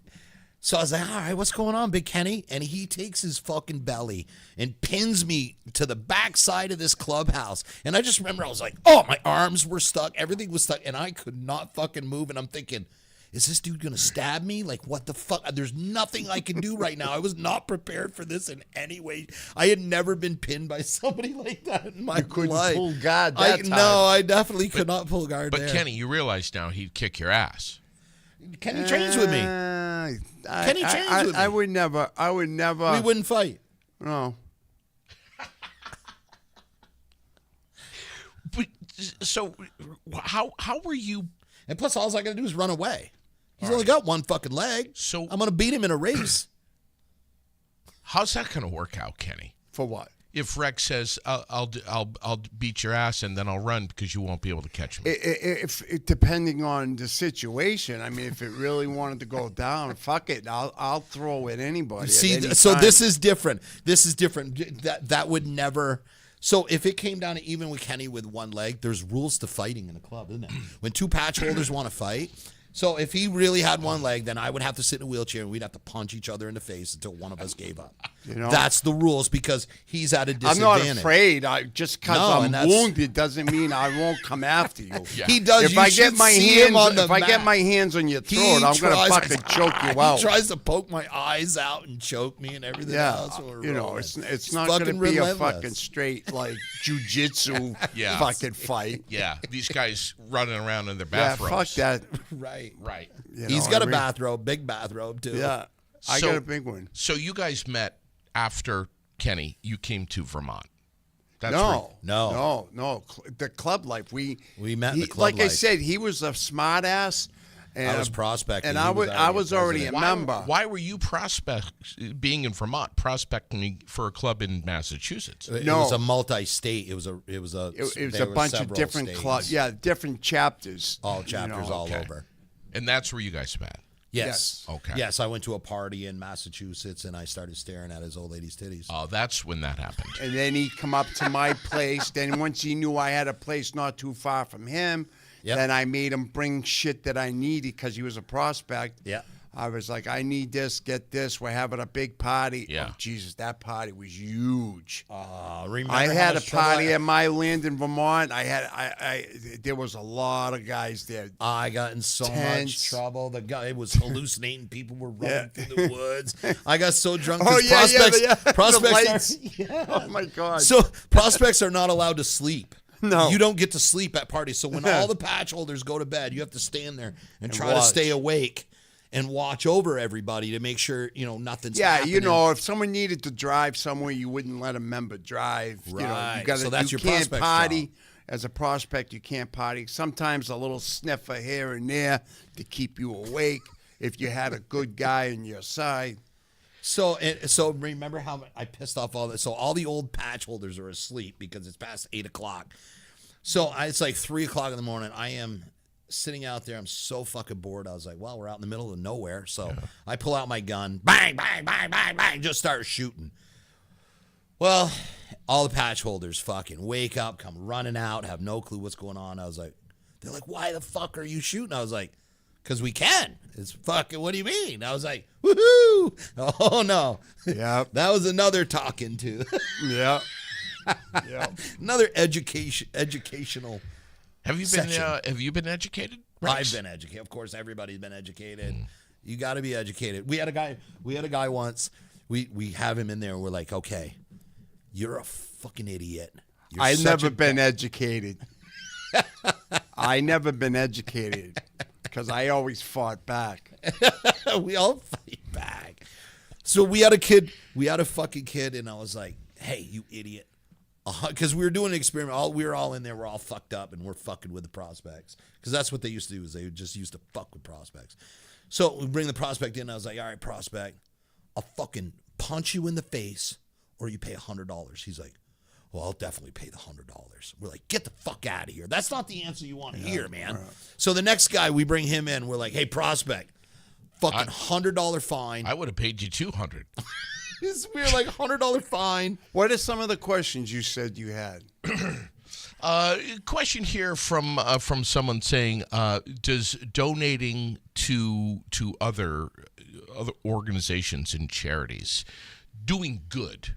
Speaker 2: So I was like, all right, what's going on, Big Kenny? And he takes his fucking belly and pins me to the backside of this clubhouse. And I just remember I was like, oh, my arms were stuck. Everything was stuck. And I could not fucking move. And I'm thinking, is this dude going to stab me? Like, what the fuck? There's nothing I can do right now. I was not prepared for this in any way. I had never been pinned by somebody like that in my
Speaker 3: couldn't
Speaker 2: life.
Speaker 3: pull guard that time.
Speaker 2: No, I definitely could not pull guard
Speaker 1: But
Speaker 2: there.
Speaker 1: Kenny, you realize now he'd kick your ass.
Speaker 2: Kenny trains with me. Kenny trains with me.
Speaker 3: I would never.
Speaker 2: We wouldn't fight.
Speaker 3: No.
Speaker 1: But, so how were you?
Speaker 2: And plus, all I got to do is run away. He's only got one fucking leg.
Speaker 1: So
Speaker 2: I'm going to beat him in a race.
Speaker 1: how's that going to work out, Kenny?
Speaker 3: For what?
Speaker 1: If Rex says I'll beat your ass and then I'll run because you won't be able to catch me.
Speaker 3: If depending on the situation, I mean, if it really wanted to go down, fuck it, I'll throw at anybody.
Speaker 2: See,
Speaker 3: at any
Speaker 2: so
Speaker 3: time.
Speaker 2: this is different. This is different. That would never. So if it came down to even with Kenny with one leg, there's rules to fighting in a club, isn't it? When two patch holders want to fight. So if he really had one leg, then I would have to sit in a wheelchair and we'd have to punch each other in the face until one of us gave up.
Speaker 3: You know?
Speaker 2: That's the rules because he's at a
Speaker 3: I'm
Speaker 2: disadvantage.
Speaker 3: not afraid. Just because
Speaker 2: No, and
Speaker 3: I'm
Speaker 2: that's-
Speaker 3: wounded doesn't mean I won't come after you.
Speaker 2: He does.
Speaker 3: If
Speaker 2: You
Speaker 3: I
Speaker 2: should
Speaker 3: get my
Speaker 2: see him
Speaker 3: hands,
Speaker 2: on the
Speaker 3: if I get
Speaker 2: mat.
Speaker 3: my hands on your
Speaker 2: He
Speaker 3: throat, I'm gonna
Speaker 2: tries-
Speaker 3: fucking choke you out.
Speaker 2: He tries to poke my eyes out and choke me and everything
Speaker 3: Yeah,
Speaker 2: else. when we're
Speaker 3: you know,
Speaker 2: rolling.
Speaker 3: it's not going to
Speaker 2: fucking
Speaker 3: be a
Speaker 2: relentless.
Speaker 3: fucking straight like jujitsu
Speaker 1: Yeah.
Speaker 3: fucking fight.
Speaker 1: Yeah, these guys running around in their
Speaker 3: Yeah,
Speaker 1: bathrobes.
Speaker 3: fuck that.
Speaker 2: Right.
Speaker 1: Right.
Speaker 3: You
Speaker 2: He's
Speaker 3: know
Speaker 2: got
Speaker 3: what
Speaker 2: a
Speaker 3: I mean?
Speaker 2: bathrobe, big bathrobe too.
Speaker 3: Yeah, I
Speaker 1: So-
Speaker 3: got a big one.
Speaker 1: So you guys met after Kenny. You came to Vermont. That's
Speaker 3: No.
Speaker 2: No.
Speaker 3: The club life. We
Speaker 2: met in the club
Speaker 3: like I
Speaker 2: life.
Speaker 3: said, he was a smart ass. And
Speaker 2: I was prospecting.
Speaker 3: and
Speaker 2: He
Speaker 3: I was already a
Speaker 2: president.
Speaker 3: member.
Speaker 1: Why were you being in Vermont, prospecting for a club in Massachusetts?
Speaker 2: It
Speaker 3: No.
Speaker 2: was a multi-state. It was a
Speaker 3: It was
Speaker 2: there
Speaker 3: a
Speaker 2: were
Speaker 3: bunch of
Speaker 2: several
Speaker 3: different
Speaker 2: states.
Speaker 3: clubs. Yeah, different chapters.
Speaker 2: All chapters all
Speaker 1: okay.
Speaker 2: over.
Speaker 1: And that's where you guys met.
Speaker 2: Yes.
Speaker 1: Okay.
Speaker 2: Yes, I went to a party in Massachusetts and I started staring at his old lady's titties.
Speaker 1: Oh, that's when that happened.
Speaker 3: And then he come up to my place. Then once he knew I had a place not too far from him,
Speaker 2: Yep.
Speaker 3: Then I made him bring shit that I needed because he was a prospect.
Speaker 2: Yeah.
Speaker 3: I was like, I need this, get this. We're having a big party.
Speaker 1: Yeah.
Speaker 3: Oh, Jesus, that party was huge.
Speaker 2: Remember
Speaker 3: I
Speaker 2: how
Speaker 3: had a
Speaker 2: much trouble
Speaker 3: party at my land in Vermont. There was a lot of guys there.
Speaker 2: I got in so much
Speaker 3: Tense.
Speaker 2: trouble. The guy was hallucinating. People were running through the woods. I got so drunk.
Speaker 3: Oh,
Speaker 2: 'cause
Speaker 3: yeah,
Speaker 2: prospects,
Speaker 3: yeah. The
Speaker 2: prospects
Speaker 3: lights.
Speaker 2: are, yeah.
Speaker 3: Oh, my God.
Speaker 2: So prospects are not allowed to sleep.
Speaker 3: No.
Speaker 2: You don't get to sleep at parties. So when all the patch holders go to bed, you have to stand there and try to
Speaker 3: watch.
Speaker 2: stay awake and watch over everybody to make sure, nothing's
Speaker 3: Yeah,
Speaker 2: happening.
Speaker 3: if someone needed to drive somewhere, you wouldn't let a member drive.
Speaker 2: Right.
Speaker 3: You gotta,
Speaker 2: So that's
Speaker 3: you
Speaker 2: your
Speaker 3: can't
Speaker 2: prospect's
Speaker 3: party.
Speaker 2: job.
Speaker 3: As a prospect, you can't party. Sometimes a little sniffer here and there to keep you awake if you had a good guy on your side.
Speaker 2: So remember how I pissed off all this. So all the old patch holders are asleep because it's past 8:00. So it's like 3:00 in the morning. I am sitting out there. I'm so fucking bored. I was like, well, we're out in the middle of nowhere. So I pull out my gun. Bang, bang, bang, bang, bang. Just start shooting. Well, all the patch holders fucking wake up, come running out, have no clue what's going on. I was like, they're like, why the fuck are you shooting? I was like, because we can. It's fucking, what do you mean? I was like, woohoo. Oh, no.
Speaker 3: Yep.
Speaker 2: That was another talking to.
Speaker 3: Yeah. Yeah.
Speaker 2: Another educational.
Speaker 1: Have you
Speaker 2: Section.
Speaker 1: been educated?
Speaker 2: I've
Speaker 1: Rex?
Speaker 2: been educated. Of course, everybody's been educated. You got to be educated. We had a guy once. We have him in there. And we're like, okay, you're a fucking idiot. You're
Speaker 3: I've
Speaker 2: such
Speaker 3: never
Speaker 2: a-
Speaker 3: been educated. I never been educated because I always fought back.
Speaker 2: We all fight back. So we had a fucking kid, and I was like, hey, you idiot. Because we were doing an experiment. We were all in there. We're all fucked up, and we're fucking with the prospects. Because that's what they used to do, is they just used to fuck with prospects. So we bring the prospect in, and I was like, all right, prospect, I'll fucking punch you in the face, or you pay $100. He's like, well, I'll definitely pay the $100. We're like, get the fuck out of here. That's not the answer you want to hear, man. So the next guy, we bring him in. We're like, hey, prospect, fucking $100 fine.
Speaker 1: I would have paid you $200.
Speaker 2: We were like, $100 fine.
Speaker 3: What are some of the questions you said you had?
Speaker 1: Question here from someone saying, does donating to other organizations and charities, doing good,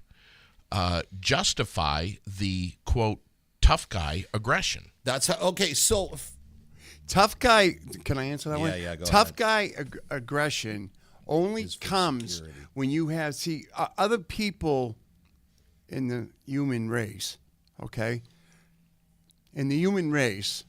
Speaker 1: justify the quote tough guy aggression?
Speaker 2: That's how. Okay, so
Speaker 3: Tough guy, can I answer that
Speaker 2: Yeah,
Speaker 3: one?
Speaker 2: yeah, go
Speaker 3: Tough
Speaker 2: ahead.
Speaker 3: guy aggression only
Speaker 2: Is for
Speaker 3: comes
Speaker 2: security.
Speaker 3: when you have, other people in the human race, okay? In the human race,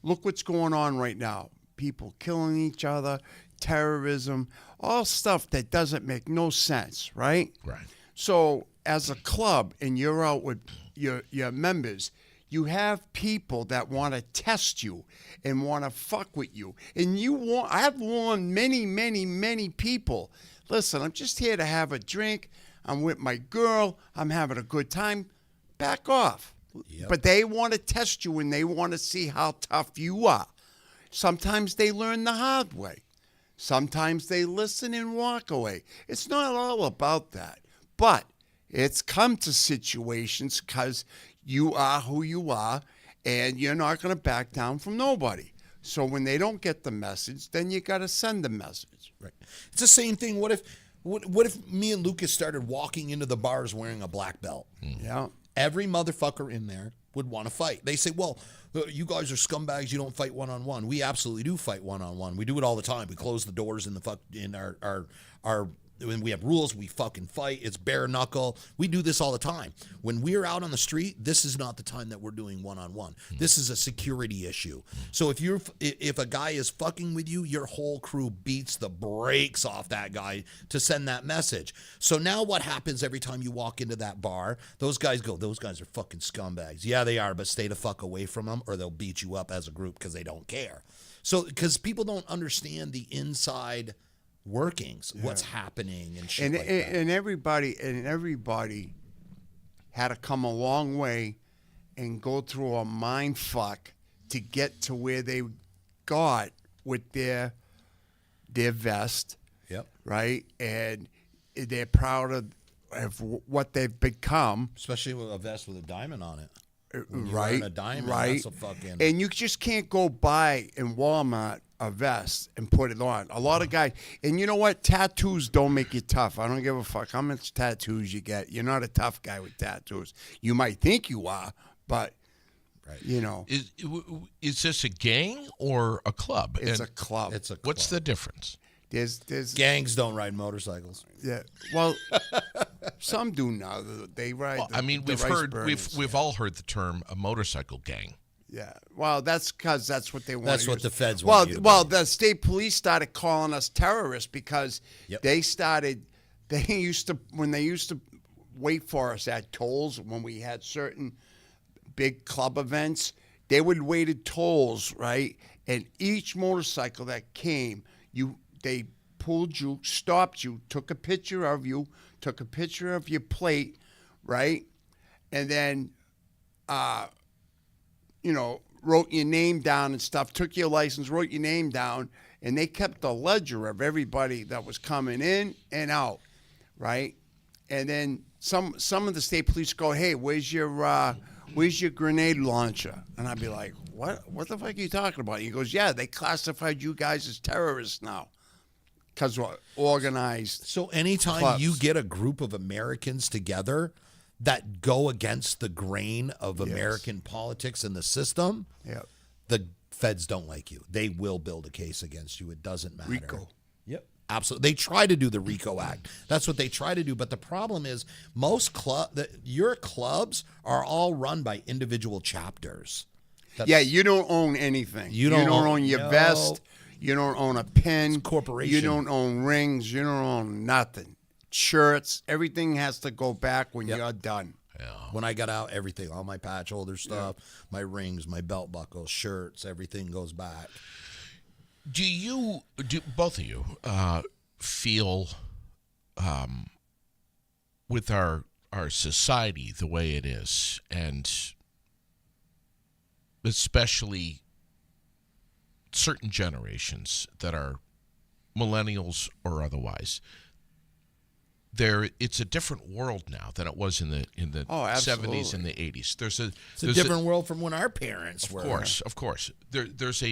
Speaker 3: look what's going on right now. People killing each other, terrorism, all stuff that doesn't make no sense, right?
Speaker 1: Right.
Speaker 3: So as a club and you're out with your members, you have people that want to test you and want to fuck with you. And I've warned many, many, many people, listen, I'm just here to have a drink. I'm with my girl. I'm having a good time. Back off.
Speaker 2: Yep.
Speaker 3: But they want to test you and they want to see how tough you are. Sometimes they learn the hard way. Sometimes they listen and walk away. It's not all about that. But it's come to situations because you are who you are and you're not going to back down from nobody. So when they don't get the message, then you got to send the message.
Speaker 2: right. It's the same thing. What if me and Lucas started walking into the bars wearing a black belt?
Speaker 3: Yeah.
Speaker 2: Every motherfucker in there would want to fight. They say, well, you guys are scumbags. You don't fight one-on-one. We absolutely do fight one-on-one. We do it all the time. We close the doors in our when we have rules, we fucking fight. It's bare knuckle. We do this all the time. When we're out on the street, this is not the time that we're doing one-on-one. This is a security issue. So if a guy is fucking with you, your whole crew beats the brakes off that guy to send that message. So now what happens every time you walk into that bar? Those guys go, those guys are fucking scumbags. Yeah, they are, but stay the fuck away from them or they'll beat you up as a group because they don't care. So because people don't understand the inside workings, what's happening and shit like that.
Speaker 3: And everybody had to come a long way and go through a mind fuck to get to where they got with their vest,
Speaker 2: Yep.
Speaker 3: right? And they're proud of what they've become.
Speaker 2: Especially with a vest with a diamond on it. When you
Speaker 3: right,
Speaker 2: earn a diamond,
Speaker 3: right.
Speaker 2: that's a fucking.
Speaker 3: And you just can't go buy in Walmart a vest and put it on. A lot of guys, and you know what? Tattoos don't make you tough. I don't give a fuck how much tattoos you get. You're not a tough guy with tattoos. You might think you are, but
Speaker 2: Right.
Speaker 3: you know,
Speaker 1: Is this a gang or a club?
Speaker 3: it's
Speaker 1: And
Speaker 3: a club.
Speaker 2: It's a.
Speaker 1: what's the difference?
Speaker 3: There's
Speaker 2: Gangs don't ride motorcycles.
Speaker 3: yeah. Well, some do now. They ride.
Speaker 1: Well,
Speaker 3: the,
Speaker 1: I mean,
Speaker 3: the
Speaker 1: we've
Speaker 3: rice
Speaker 1: heard
Speaker 3: burners.
Speaker 1: we've all heard the term a motorcycle gang.
Speaker 3: Yeah. Well, that's because that's what they want.
Speaker 2: That's what the feds
Speaker 3: well,
Speaker 2: want you to
Speaker 3: well,
Speaker 2: believe.
Speaker 3: the state police started calling us terrorists because
Speaker 2: Yep.
Speaker 3: they started. They used to when they used to wait for us at tolls when we had certain big club events. They would wait at tolls, right? And each motorcycle that came, they pulled you, stopped you, took a picture of you, took a picture of your plate, right? And then, wrote your name down and stuff, took your license, wrote your name down, and they kept a ledger of everybody that was coming in and out, right? And then some of the state police go, hey, where's your grenade launcher? And I'd be like, what the fuck are you talking about? He goes, yeah, they classified you guys as terrorists now because we're organized.
Speaker 2: So anytime
Speaker 3: clubs.
Speaker 2: you get a group of Americans together that go against the grain of American politics and the system,
Speaker 3: Yeah.
Speaker 2: the feds don't like you. They will build a case against you. It doesn't matter.
Speaker 3: RICO.
Speaker 2: Yep. Absolutely. They try to do the RICO Act. That's what they try to do. But the problem is your clubs are all run by individual chapters.
Speaker 3: Yeah, you don't own anything.
Speaker 2: You don't
Speaker 3: own your
Speaker 2: no.
Speaker 3: vest. You don't own a pin.
Speaker 2: It's a corporation.
Speaker 3: You don't own rings. You don't own nothing. Shirts. Everything has to go back when you're done.
Speaker 2: When I got out, everything, all my patch holder stuff, my rings, my belt buckles, shirts, everything goes back.
Speaker 1: Do both of you feel with our society the way it is, and especially certain generations that are millennials or otherwise, it's a different world now than it was in the 70s and the 80s. There's a
Speaker 2: different world from when our parents were.
Speaker 1: Of course. There's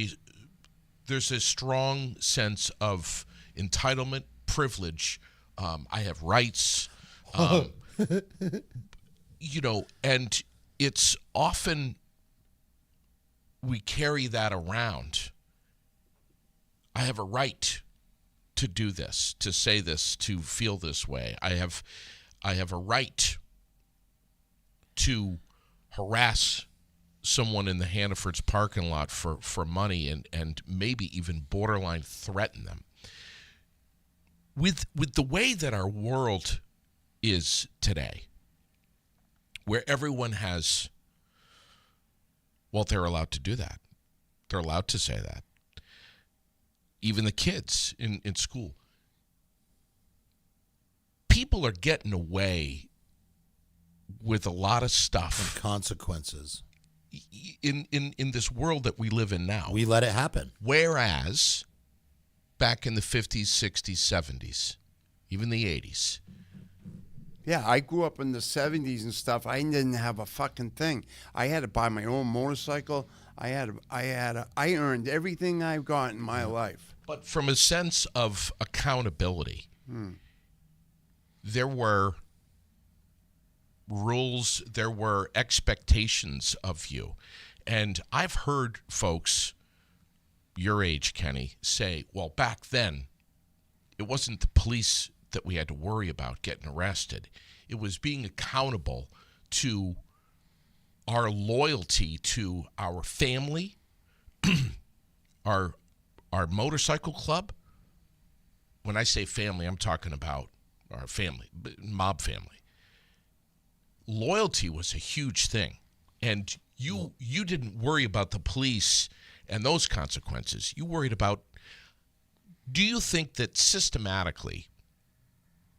Speaker 1: a strong sense of entitlement, privilege. I have rights, and it's often we carry that around. I have a right to do this, to say this, to feel this way. I have a right to harass someone in the Hannaford's parking lot for money and maybe even borderline threaten them. With the way that our world is today, where everyone has, well, they're allowed to do that. They're allowed to say that. Even the kids in school. People are getting away with a lot of stuff.
Speaker 2: Consequences.
Speaker 1: In this world that we live in now.
Speaker 2: We let it happen.
Speaker 1: Whereas back in the 50s, 60s, 70s, even the 80s.
Speaker 3: Yeah, I grew up in the 70s and stuff. I didn't have a fucking thing. I had to buy my own motorcycle. I earned everything I've got in my life.
Speaker 1: But from a sense of accountability, there were rules, there were expectations of you. And I've heard folks your age, Kenny, say, well, back then, it wasn't the police that we had to worry about getting arrested. It was being accountable to our loyalty to our family, our motorcycle club. When I say family, I'm talking about our family, mob family. Loyalty was a huge thing. And you didn't worry about the police and those consequences. You worried about, do you think that systematically,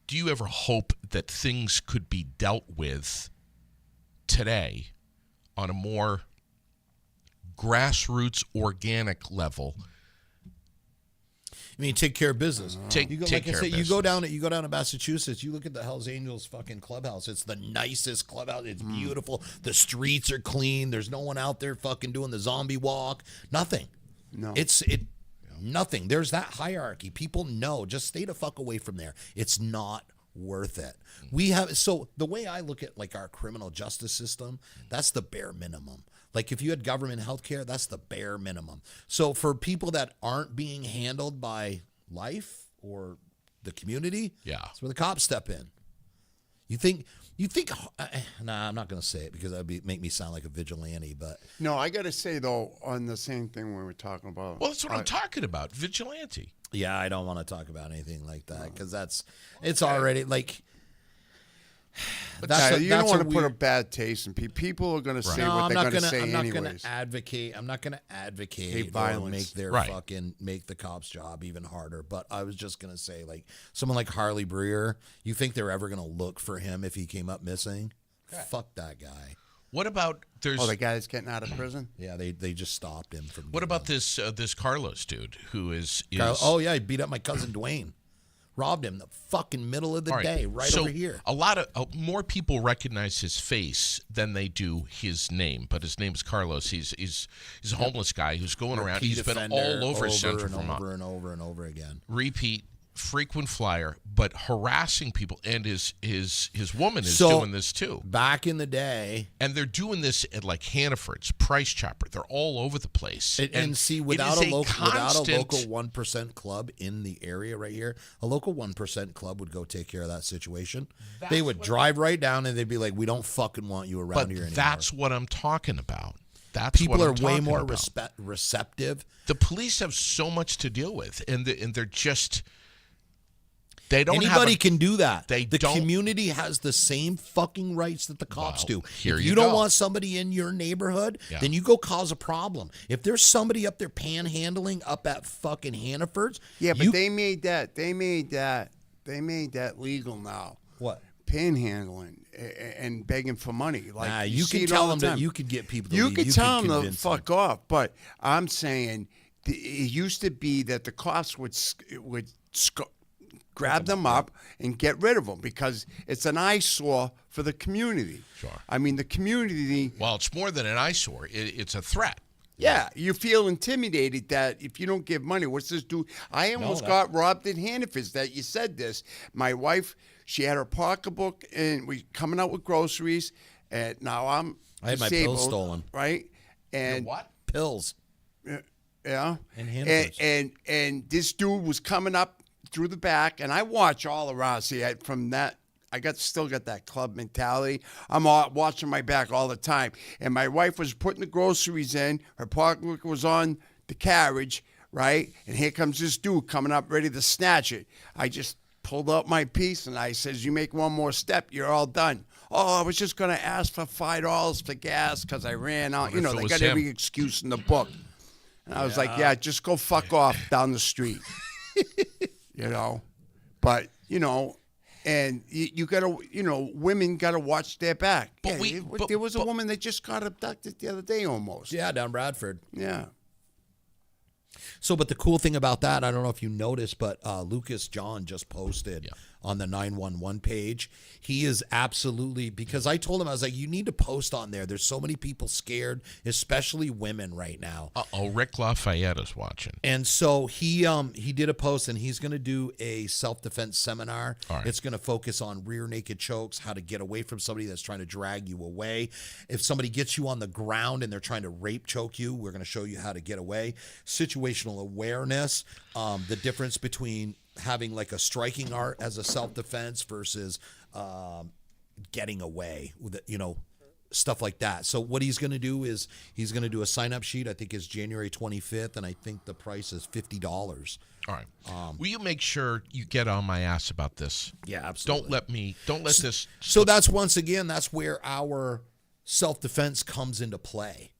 Speaker 1: do you ever hope that things could be dealt with today on a more grassroots, organic level?
Speaker 2: I mean, take care of business.
Speaker 1: Take
Speaker 2: You go,
Speaker 1: care of
Speaker 2: you
Speaker 1: business.
Speaker 2: go down to Massachusetts. You look at the Hell's Angels fucking clubhouse. It's the nicest clubhouse. It's beautiful. The streets are clean. There's no one out there fucking doing the zombie walk. Nothing.
Speaker 3: No.
Speaker 2: Nothing. There's that hierarchy. People know. Just stay the fuck away from there. It's not worth it. So the way I look at like our criminal justice system, that's the bare minimum. Like if you had government health care, that's the bare minimum. So for people that aren't being handled by life or the community, that's where the cops step in. You think nah, I'm not going to say it because that would make me sound like a vigilante, but
Speaker 3: No, I got to say, though, on the same thing we were talking about.
Speaker 1: Well, that's what I'm talking about. Vigilante.
Speaker 2: yeah, I don't want to talk about anything like that because it's already like
Speaker 3: You don't want to put a
Speaker 2: weird-
Speaker 3: bad taste in people. People are going to say
Speaker 2: No,
Speaker 3: what
Speaker 2: I'm
Speaker 3: they're
Speaker 2: not
Speaker 3: going to
Speaker 2: gonna.
Speaker 3: say
Speaker 2: I'm not
Speaker 3: anyways.
Speaker 2: gonna advocate. I'm not gonna advocate
Speaker 3: Hate
Speaker 2: or
Speaker 3: violence.
Speaker 2: make their
Speaker 1: Right.
Speaker 2: fucking make the cops' job even harder. But I was just gonna say, like someone like Harley Breer, you think they're ever gonna look for him if he came up missing? Fuck that guy.
Speaker 1: What about there's?
Speaker 3: Oh, the guy that's getting out of prison?
Speaker 2: Yeah, they just stopped him from.
Speaker 1: What about this this Carlos dude who is?
Speaker 2: Oh yeah, he beat up my cousin Dwayne, robbed him the fucking middle of the
Speaker 1: All
Speaker 2: day, right
Speaker 1: so
Speaker 2: over here.
Speaker 1: A lot of more people recognize his face than they do his name. But his name is Carlos. He's a homeless guy who's going around.
Speaker 2: Repeat
Speaker 1: He's been
Speaker 2: offender
Speaker 1: all over Central
Speaker 2: and
Speaker 1: Vermont.
Speaker 2: over and over and over again.
Speaker 1: Repeat, frequent flyer, but harassing people. And his woman is
Speaker 2: So-
Speaker 1: doing this too.
Speaker 2: Back in the day,
Speaker 1: And they're doing this at like Hannaford's, Price Chopper. They're all over the place.
Speaker 2: and see,
Speaker 1: it
Speaker 2: without
Speaker 1: is
Speaker 2: a local
Speaker 1: constant-
Speaker 2: 1% club in the area right here, a local 1% club would go take care of that situation. They would drive right down and they'd be like, "We don't fucking want you around
Speaker 1: But
Speaker 2: here anymore."
Speaker 1: that's what I'm talking about. That's
Speaker 2: People
Speaker 1: what I'm
Speaker 2: are way
Speaker 1: talking
Speaker 2: more
Speaker 1: about.
Speaker 2: receptive.
Speaker 1: The police have so much to deal with, and they're just they don't have
Speaker 2: Anybody
Speaker 1: a-
Speaker 2: can do that.
Speaker 1: they
Speaker 2: the
Speaker 1: don't-
Speaker 2: community has the same fucking rights that the cops
Speaker 1: Well,
Speaker 2: do.
Speaker 1: here
Speaker 2: If
Speaker 1: you
Speaker 2: you don't
Speaker 1: go.
Speaker 2: want somebody in your neighborhood,
Speaker 1: Yeah.
Speaker 2: then you go cause a problem. If there's somebody up there panhandling up at fucking Hannaford's,
Speaker 3: Yeah, but
Speaker 2: you,
Speaker 3: they made that legal now.
Speaker 2: what?
Speaker 3: Panhandling and begging for money. Like
Speaker 2: Nah,
Speaker 3: you
Speaker 2: you
Speaker 3: see
Speaker 2: can
Speaker 3: it
Speaker 2: tell
Speaker 3: all
Speaker 2: them
Speaker 3: the
Speaker 2: that
Speaker 3: time.
Speaker 2: you could get people to
Speaker 3: You
Speaker 2: leave.
Speaker 3: could tell them to
Speaker 2: convince them.
Speaker 3: fuck off, but I'm saying it used to be that the cops would grab them up and get rid of them because it's an eyesore for the community.
Speaker 1: Sure.
Speaker 3: I mean, the community.
Speaker 1: Well, it's more than an eyesore. It's a threat.
Speaker 3: Yeah, you feel intimidated that if you don't give money, what's this do? I almost got robbed at Hannaford's. That you said this. My wife, she had her pocketbook and we coming out with groceries. And now I'm
Speaker 2: I had my
Speaker 3: disabled,
Speaker 2: pills stolen.
Speaker 3: right? And
Speaker 1: What?
Speaker 2: Pills.
Speaker 3: yeah,
Speaker 2: And Hannaford's.
Speaker 3: and this dude was coming up through the back, and I watch all around. See, from that, I still got that club mentality. I'm watching my back all the time. And my wife was putting the groceries in. Her pocketbook was on the carriage, right? And here comes this dude coming up, ready to snatch it. I just pulled out my piece, and I says, "You make one more step, you're all done." Oh, I was just going to ask for $5 for gas because I ran out.
Speaker 1: What if it
Speaker 3: They
Speaker 1: was
Speaker 3: got
Speaker 1: him?
Speaker 3: every excuse in the book. And I was like, yeah, just go fuck off down the street. But, and you got to, women got to watch their back.
Speaker 1: But
Speaker 3: Yeah, there was a woman that just got abducted the other day almost.
Speaker 2: Yeah, down Bradford.
Speaker 3: Yeah.
Speaker 2: So, but the cool thing about that, I don't know if you noticed, but Lucas John just posted on the 911 page. He is absolutely, because I told him, I was like, you need to post on there. There's so many people scared, especially women right now.
Speaker 1: Uh-oh, Rick Lafayette is watching.
Speaker 2: And so he did a post, and he's going to do a self-defense seminar.
Speaker 1: All right.
Speaker 2: It's going to focus on rear naked chokes, how to get away from somebody that's trying to drag you away. If somebody gets you on the ground and they're trying to rape choke you, we're going to show you how to get away. Situational awareness, the difference between having like a striking art as a self-defense versus getting away with it, stuff like that. So what he's going to do is he's going to do a sign-up sheet. I think it's January 25th, and I think the price is $50.
Speaker 1: All right. Will you make sure you get on my ass about this?
Speaker 2: Yeah, absolutely.
Speaker 1: Don't let this.
Speaker 2: So that's that's where our self-defense comes into play,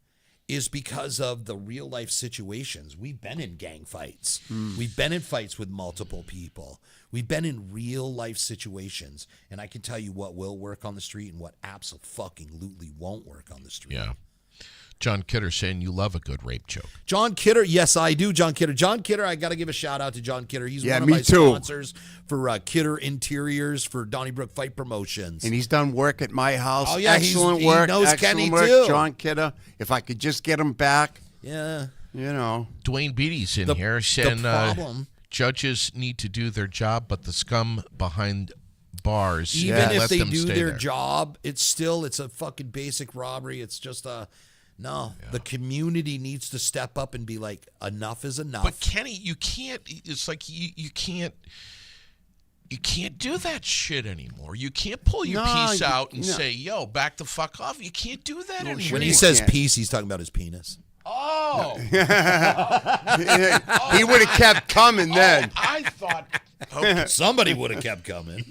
Speaker 2: is because of the real life situations. We've been in gang fights. We've been in fights with multiple people. We've been in real life situations. And I can tell you what will work on the street and what absolutely won't work on the street.
Speaker 1: Yeah. John Kidder saying you love a good rape joke.
Speaker 2: John Kidder, yes, I do. John Kidder. John Kidder, I got to give a shout out to John Kidder. He's one of
Speaker 3: me
Speaker 2: my
Speaker 3: too.
Speaker 2: sponsors for Kidder Interiors for Donnybrook Fight Promotions.
Speaker 3: And he's done work at my house.
Speaker 2: Oh, yeah,
Speaker 3: excellent
Speaker 2: he
Speaker 3: work.
Speaker 2: knows
Speaker 3: excellent
Speaker 2: Kenny,
Speaker 3: work,
Speaker 2: too.
Speaker 3: John Kidder. If I could just get him back,
Speaker 2: Yeah.
Speaker 3: you know.
Speaker 1: Dwayne Beatty's in here
Speaker 2: The
Speaker 1: saying
Speaker 2: problem,
Speaker 1: judges need to do their job, but the scum behind bars,
Speaker 2: even if
Speaker 1: let
Speaker 2: they
Speaker 1: them
Speaker 2: do
Speaker 1: stay
Speaker 2: their
Speaker 1: there.
Speaker 2: job, it's a fucking basic robbery. It's just no. The community needs to step up and be like, enough is enough.
Speaker 1: But Kenny, you can't. It's like you can't. You can't do that shit anymore. You can't pull your piece out and say, "Yo, back the fuck off." You can't do that anymore.
Speaker 2: when he
Speaker 3: you
Speaker 2: says
Speaker 3: can't.
Speaker 2: peace, he's talking about his penis.
Speaker 1: "Oh,
Speaker 3: He would have kept coming then.
Speaker 1: I thought." Okay.
Speaker 2: Somebody would have kept coming.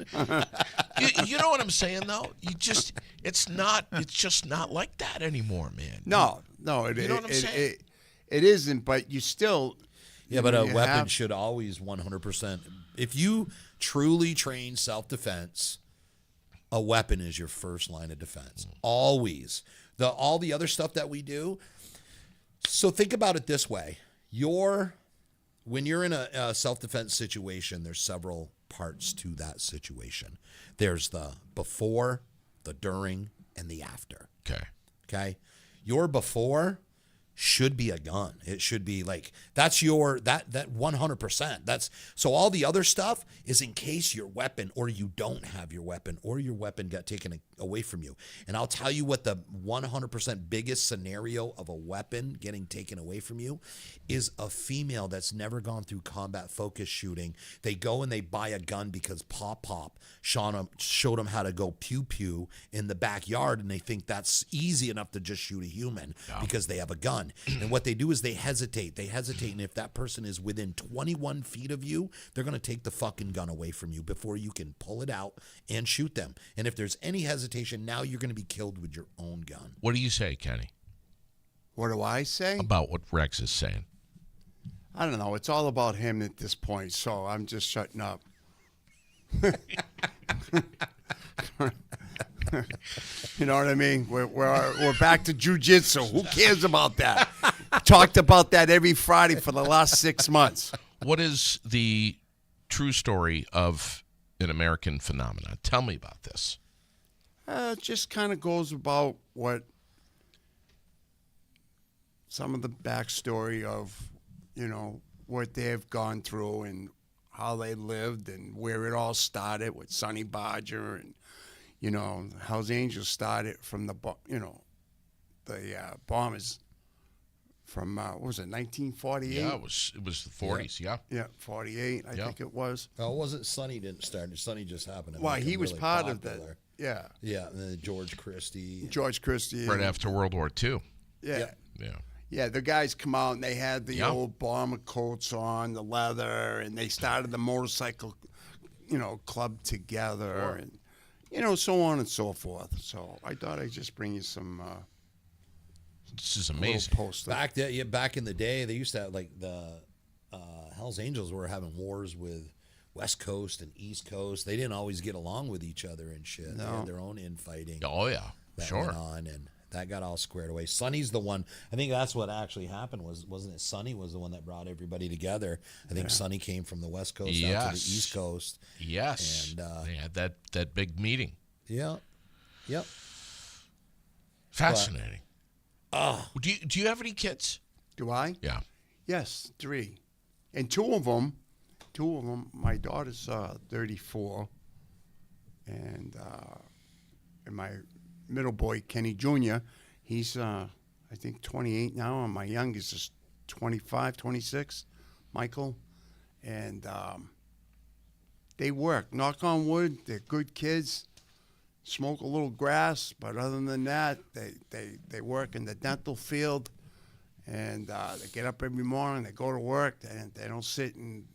Speaker 1: You know what I'm saying, though. It's just not like that anymore, man.
Speaker 3: No,
Speaker 1: You know what I'm saying?
Speaker 3: it isn't, but you still.
Speaker 2: Yeah, but a
Speaker 3: you
Speaker 2: weapon
Speaker 3: have-
Speaker 2: should always 100%. If you truly train self-defense, a weapon is your first line of defense. Always. All the other stuff that we do. So think about it this way. When you're in a self-defense situation, there's several parts to that situation. There's the before, the during, and the after. Okay? Your before should be a gun. It should be like that's your that 100%. That's so all the other stuff is in case your weapon or you don't have your weapon or your weapon got taken away from you. And I'll tell you what the 100% biggest scenario of a weapon getting taken away from you is a female that's never gone through combat focus shooting. They go and they buy a gun because Pop showed them how to go pew pew in the backyard, and they think that's easy enough to just shoot a human because they have a gun. And what they do is they hesitate, and if that person is within 21 feet of you, they're going to take the fucking gun away from you before you can pull it out and shoot them. And if there's any hesitation, now you're going to be killed with your own gun.
Speaker 1: What do you say, Kenny,
Speaker 3: What do I say?
Speaker 1: about what Rex is saying?
Speaker 3: I don't know. It's all about him at this point, so I'm just shutting up. You know what I mean? We're back to jujitsu. Who cares about that? Talked about that every Friday for the last 6 months.
Speaker 1: What is the true story of an American phenomenon? Tell me about this.
Speaker 3: It just kind of goes about what some of the backstory of, what they've gone through and how they lived and where it all started with Sonny Badger and, Hell's Angels started from the bombers from, what was it, 1948?
Speaker 1: Yeah, it was the 40s. Yeah.
Speaker 3: Yeah, 48, I think it was.
Speaker 2: Oh, it wasn't Sonny didn't start. Sonny just happened to
Speaker 3: Well,
Speaker 2: make
Speaker 3: he
Speaker 2: him
Speaker 3: was
Speaker 2: really
Speaker 3: part
Speaker 2: popular.
Speaker 3: of that. Yeah.
Speaker 2: Yeah, and then George Christie.
Speaker 3: George Christie.
Speaker 1: Right after World War II.
Speaker 3: Yeah.
Speaker 1: Yeah.
Speaker 3: Yeah, the guys come out and they had the
Speaker 1: Yeah.
Speaker 3: old bomber coats on, the leather, and they started the motorcycle, club together, and so on and so forth. So I thought I'd just bring you some
Speaker 1: This is
Speaker 3: little
Speaker 1: amazing.
Speaker 3: posts.
Speaker 2: Back in the day, they used to have like the Hell's Angels were having wars with West Coast and East Coast. They didn't always get along with each other and shit. They had their own infighting
Speaker 1: Oh, yeah.
Speaker 2: that
Speaker 1: Sure.
Speaker 2: went on, and that got all squared away. Sonny's the one. I think that's what actually happened. Wasn't it? Sonny was the one that brought everybody together. I think Sonny came from the West Coast out to the
Speaker 1: Yes.
Speaker 2: East Coast.
Speaker 1: Yes.
Speaker 2: And,
Speaker 1: they had that big meeting.
Speaker 2: Yeah. Yep.
Speaker 1: Fascinating. Do you have any kids?
Speaker 3: Do I?
Speaker 1: Yeah.
Speaker 3: Yes, 3. And two of them, my daughter's 34, and my middle boy, Kenny Jr., he's, I think, 28 now, and my youngest is 25, 26, Michael. And they work. Knock on wood, they're good kids. Smoke a little grass, but other than that, they work in the dental field, and they get up every morning, they go to work, and they don't sit in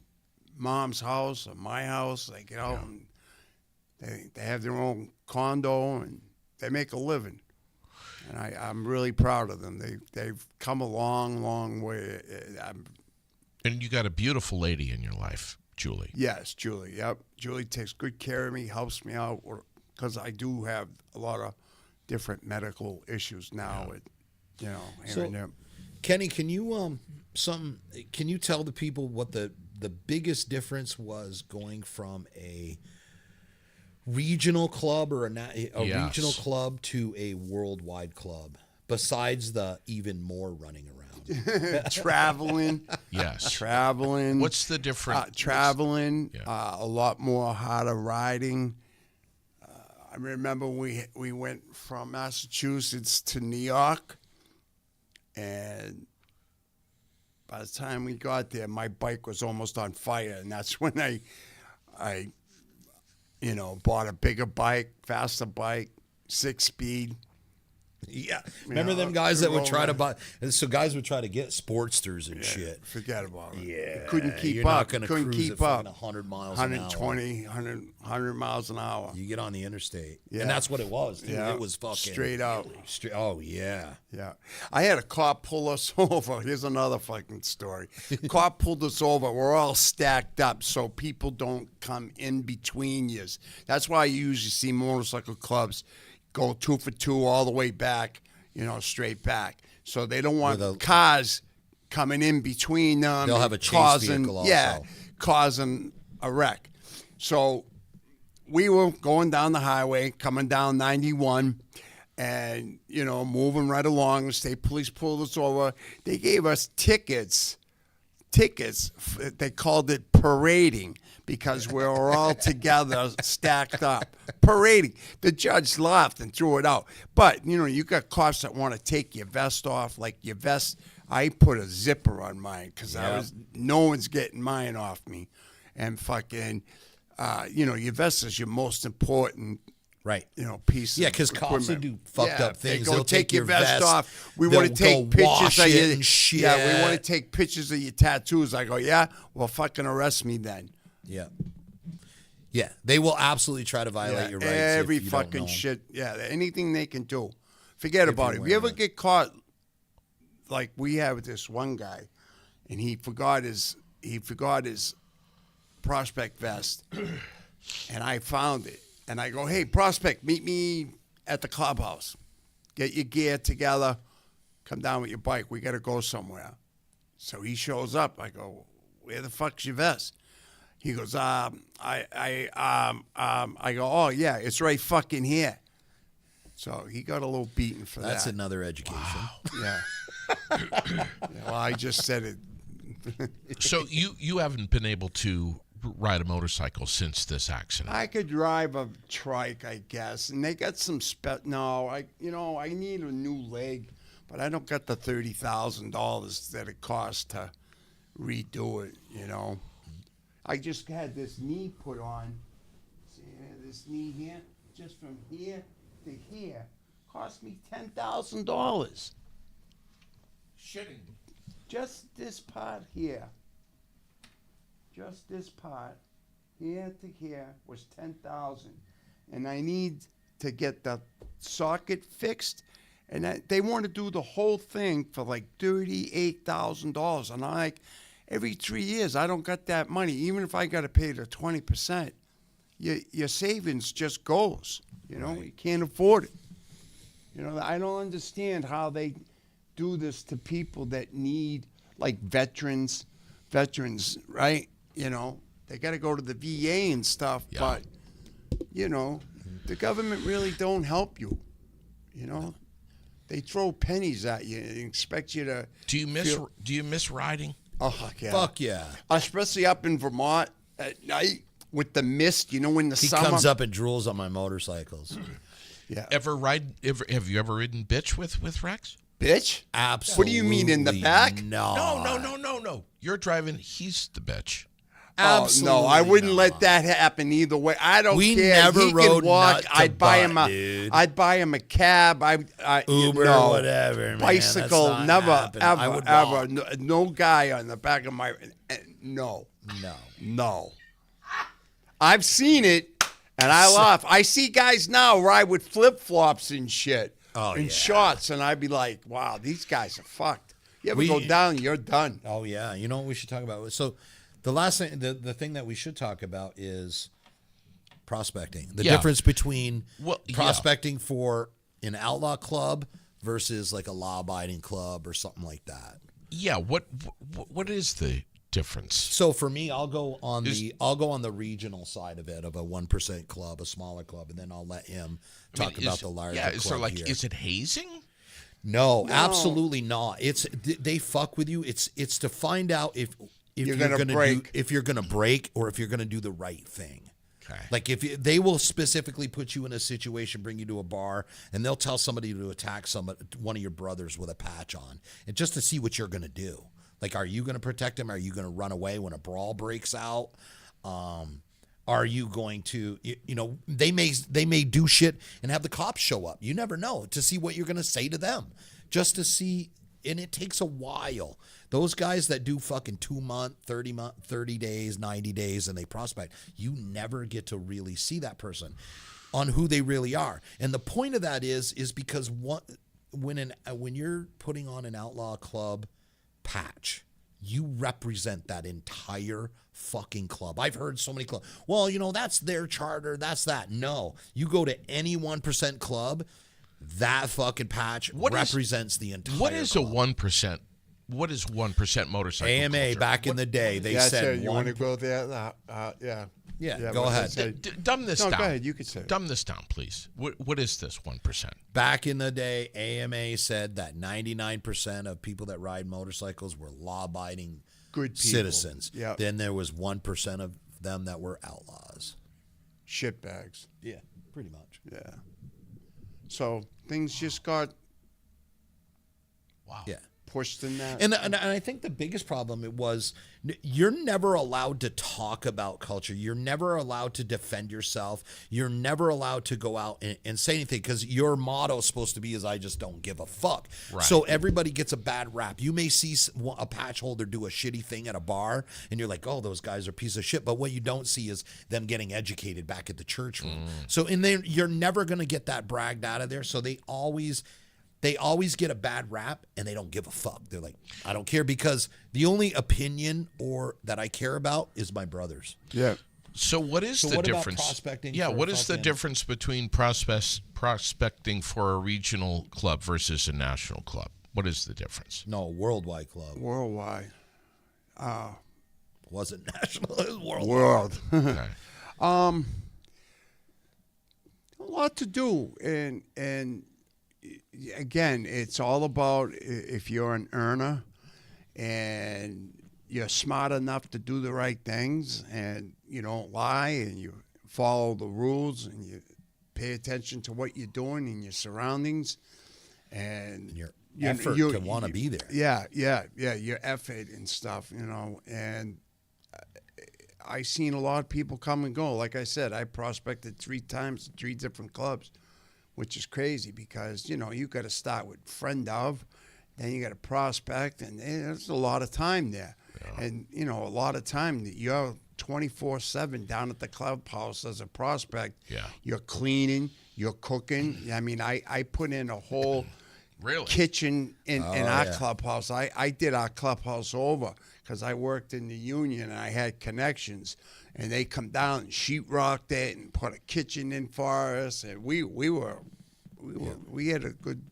Speaker 3: mom's house or my house. They get out and they have their own condo, and they make a living. And I'm really proud of them. They've come a long, long way.
Speaker 1: And you got a beautiful lady in your life, Julie.
Speaker 3: Yes, Julie. Yep, Julie takes good care of me, helps me out, because I do have a lot of different medical issues now with you know, here
Speaker 2: So-
Speaker 3: and there.
Speaker 2: Kenny, can you can you tell the people what the biggest difference was going from a regional club or a
Speaker 1: Yes.
Speaker 2: regional club to a worldwide club, besides the even more running around?
Speaker 3: Traveling,
Speaker 1: Yes.
Speaker 3: traveling.
Speaker 1: What's the difference?
Speaker 3: Traveling,
Speaker 1: Yeah.
Speaker 3: a lot more harder riding. I remember we went from Massachusetts to New York, and by the time we got there, my bike was almost on fire, and that's when I bought a bigger bike, faster bike, 6-speed.
Speaker 2: Yeah, remember them guys that would try to buy? And so guys would try to get Sportsters and
Speaker 3: Yeah,
Speaker 2: shit.
Speaker 3: forget about it.
Speaker 2: Yeah,
Speaker 3: Couldn't keep
Speaker 2: you're not
Speaker 3: up.
Speaker 2: gonna
Speaker 3: Couldn't
Speaker 2: cruise
Speaker 3: keep
Speaker 2: at
Speaker 3: up.
Speaker 2: fucking 100 miles an hour.
Speaker 3: 120, 100 miles an hour.
Speaker 2: You get on the interstate,
Speaker 3: Yeah.
Speaker 2: and that's what it was. Dude.
Speaker 3: Yeah,
Speaker 2: It was fucking
Speaker 3: straight out.
Speaker 2: Oh yeah.
Speaker 3: Yeah. I had a cop pull us over. Here's another fucking story. Cop pulled us over. We're all stacked up so people don't come in between you. That's why you usually see motorcycle clubs go 2 for 2 all the way back, straight back. So they don't want
Speaker 2: With a-
Speaker 3: cars coming in between them.
Speaker 2: They'll have a chase
Speaker 3: causing,
Speaker 2: vehicle also.
Speaker 3: Yeah, causing a wreck. So we were going down the highway, coming down 91, and, moving right along. The state police pulled us over. They gave us tickets. They called it parading because we were all together, stacked up. Parading. The judge laughed and threw it out. But, you got cops that want to take your vest off. Like your vest, I put a zipper on mine because no one's getting mine off me. And fucking, your vest is your most important
Speaker 2: Right.
Speaker 3: piece.
Speaker 2: Yeah,
Speaker 3: of
Speaker 2: because cops will
Speaker 3: equipment.
Speaker 2: do fucked up
Speaker 3: They
Speaker 2: things.
Speaker 3: go
Speaker 2: They'll
Speaker 3: take your vest off. We
Speaker 2: they'll
Speaker 3: want to take
Speaker 2: go
Speaker 3: pictures
Speaker 2: wash
Speaker 3: of
Speaker 2: it
Speaker 3: your
Speaker 2: and shit.
Speaker 3: Yeah, we want to take pictures of your tattoos. I go, yeah, well, fucking arrest me then.
Speaker 2: Yeah. Yeah, they will absolutely try to violate your rights.
Speaker 3: Every
Speaker 2: if you don't
Speaker 3: fucking
Speaker 2: know.
Speaker 3: shit. Yeah, anything they can do. Forget about it.
Speaker 2: you're
Speaker 3: If you ever
Speaker 2: wearing
Speaker 3: get caught, like we have this one guy, and he forgot his prospect vest, and I found it, and I go, hey, prospect, meet me at the clubhouse. Get your gear together. Come down with your bike. We got to go somewhere. So he shows up. I go, where the fuck's your vest? He goes, I go, oh yeah, it's right fucking here. So he got a little beaten for
Speaker 2: That's
Speaker 3: that.
Speaker 2: another education.
Speaker 3: Yeah. Yeah, well, I just said it.
Speaker 1: So you haven't been able to ride a motorcycle since this accident.
Speaker 3: I could drive a trike, I guess, and they got some No, I need a new leg, but I don't got the $30,000 that it costs to redo it. I just had this knee put on. See, this knee here, just from here to here, cost me $10,000.
Speaker 1: Shitting.
Speaker 3: Just this part here. Just this part, here to here, was $10,000, and I need to get the socket fixed, and they want to do the whole thing for like $38,000, and I'm like, every 3 years I don't got that money. Even if I got to pay the 20%, your savings just goes. You can't afford it. I don't understand how they do this to people that need, like veterans, right? They got to go to the VA and stuff,
Speaker 1: Yeah.
Speaker 3: but, the government really don't help you. They throw pennies at you and expect you to.
Speaker 1: Do you miss riding?
Speaker 3: Oh, yeah.
Speaker 2: Fuck yeah.
Speaker 3: Especially up in Vermont at night with the mist, in the
Speaker 2: He
Speaker 3: summer.
Speaker 2: comes up and drools on my motorcycles.
Speaker 3: Yeah.
Speaker 1: Have you ever ridden bitch with Rex?
Speaker 3: Bitch?
Speaker 2: Absolutely.
Speaker 3: What do you mean, in the back?
Speaker 2: No.
Speaker 1: No. You're driving. He's the bitch.
Speaker 2: Absolutely.
Speaker 3: Oh, no, I wouldn't
Speaker 2: not.
Speaker 3: let that happen either way. I don't
Speaker 2: We
Speaker 3: care.
Speaker 2: never
Speaker 3: He
Speaker 2: rode
Speaker 3: can walk.
Speaker 2: nut to
Speaker 3: I'd buy
Speaker 2: butt,
Speaker 3: him a.
Speaker 2: dude.
Speaker 3: I'd buy him a cab.
Speaker 2: Uber,
Speaker 3: no.
Speaker 2: whatever, man.
Speaker 3: Bicycle,
Speaker 2: That's not
Speaker 3: never,
Speaker 2: happening. I
Speaker 3: ever,
Speaker 2: would
Speaker 3: ever.
Speaker 2: walk.
Speaker 3: No guy on the back of my. No,
Speaker 2: No.
Speaker 3: I've seen it, and I laugh. I see guys now ride with flip flops and shit, and
Speaker 2: yeah.
Speaker 3: shorts, and I'd be like, "Wow, these guys are fucked." You ever
Speaker 2: We-
Speaker 3: go down, you're done.
Speaker 2: Oh yeah. You know what we should talk about? So the last thing, the thing that we should talk about is prospecting. The
Speaker 1: Yeah.
Speaker 2: difference between
Speaker 1: Well, yeah.
Speaker 2: prospecting for an outlaw club versus like a law-abiding club or something like that.
Speaker 1: Yeah. What is the difference?
Speaker 2: So for me, I'll go on the regional side of it, of a 1% club, a smaller club, and then I'll let him talk about the larger club.
Speaker 1: Yeah. Is there like
Speaker 2: here.
Speaker 1: is it hazing?
Speaker 2: No, absolutely not. It's they fuck with you. It's to find out if you're gonna break, if you're gonna break, or if you're gonna do the right thing.
Speaker 1: Okay.
Speaker 2: Like they will specifically put you in a situation, bring you to a bar, and they'll tell somebody to attack one of your brothers with a patch on, and just to see what you're gonna do. Like, are you gonna protect him? Are you gonna run away when a brawl breaks out? Are you going to, they may do shit and have the cops show up. You never know, to see what you're going to say to them, just to see. And it takes a while. Those guys that do fucking 2 month, 30 days, 90 days, and they prospect, you never get to really see that person on who they really are. And the point of that is because when you're putting on an outlaw club patch, you represent that entire fucking club. I've heard so many clubs, well, that's their charter, that's that. No, you go to any 1% club, that fucking patch represents the entire
Speaker 1: What is
Speaker 2: club.
Speaker 1: a 1%? What is 1% motorcycle
Speaker 2: AMA
Speaker 1: culture?
Speaker 2: back in the day, they said
Speaker 3: you want to go there? Yeah,
Speaker 2: go ahead.
Speaker 1: Dumb this down.
Speaker 3: Go ahead. You could say it.
Speaker 1: Dumb this down, please. What is this 1%?
Speaker 2: Back in the day, AMA said that 99% of people that ride motorcycles were law-abiding
Speaker 3: Good people.
Speaker 2: citizens.
Speaker 3: Yeah.
Speaker 2: Then there was 1% of them that were outlaws.
Speaker 3: Shitbags.
Speaker 2: Yeah, pretty much.
Speaker 3: Yeah. So things just got
Speaker 1: Wow.
Speaker 2: Yeah.
Speaker 3: pushed in that.
Speaker 2: And I think the biggest problem it was you're never allowed to talk about culture. You're never allowed to defend yourself. You're never allowed to go out and say anything, because your motto is supposed to be is I just don't give a fuck.
Speaker 1: Right.
Speaker 2: So everybody gets a bad rap. You may see a patch holder do a shitty thing at a bar and you're like, oh, those guys are a piece of shit. But what you don't see is them getting educated back at the church room. So you're never going to get that bragged out of there. So they always get a bad rap and they don't give a fuck. They're like, I don't care, because the only opinion that I care about is my brother's.
Speaker 3: yeah.
Speaker 1: So what is the
Speaker 2: what about
Speaker 1: difference?
Speaker 2: prospecting
Speaker 1: Yeah,
Speaker 2: for
Speaker 1: what is the
Speaker 2: fucking-
Speaker 1: difference between prospecting for a regional club versus a national club? What is the difference?
Speaker 2: No, worldwide club.
Speaker 3: Worldwide.
Speaker 2: Wasn't national, it was worldwide.
Speaker 3: World.
Speaker 1: Okay.
Speaker 3: A lot to do, and again, it's all about if you're an earner and you're smart enough to do the right things and you don't lie and you follow the rules and you pay attention to what you're doing and your surroundings and
Speaker 2: Your effort to want to be there.
Speaker 3: Yeah, your effort and stuff, and I seen a lot of people come and go. Like I said, I prospected 3 times, 3 different clubs, which is crazy because, you got to start with friend of, then you got to prospect, and there's a lot of time there. Yeah. And, a lot of time that you're 24/7 down at the clubhouse as a prospect.
Speaker 1: Yeah.
Speaker 3: You're cleaning, you're cooking. I mean, I put in a whole
Speaker 1: Really?
Speaker 3: kitchen in our
Speaker 2: yeah.
Speaker 3: clubhouse. I did our clubhouse over because I worked in the union and I had connections, and they come down and sheetrocked it and put a kitchen in for us, and we had a good.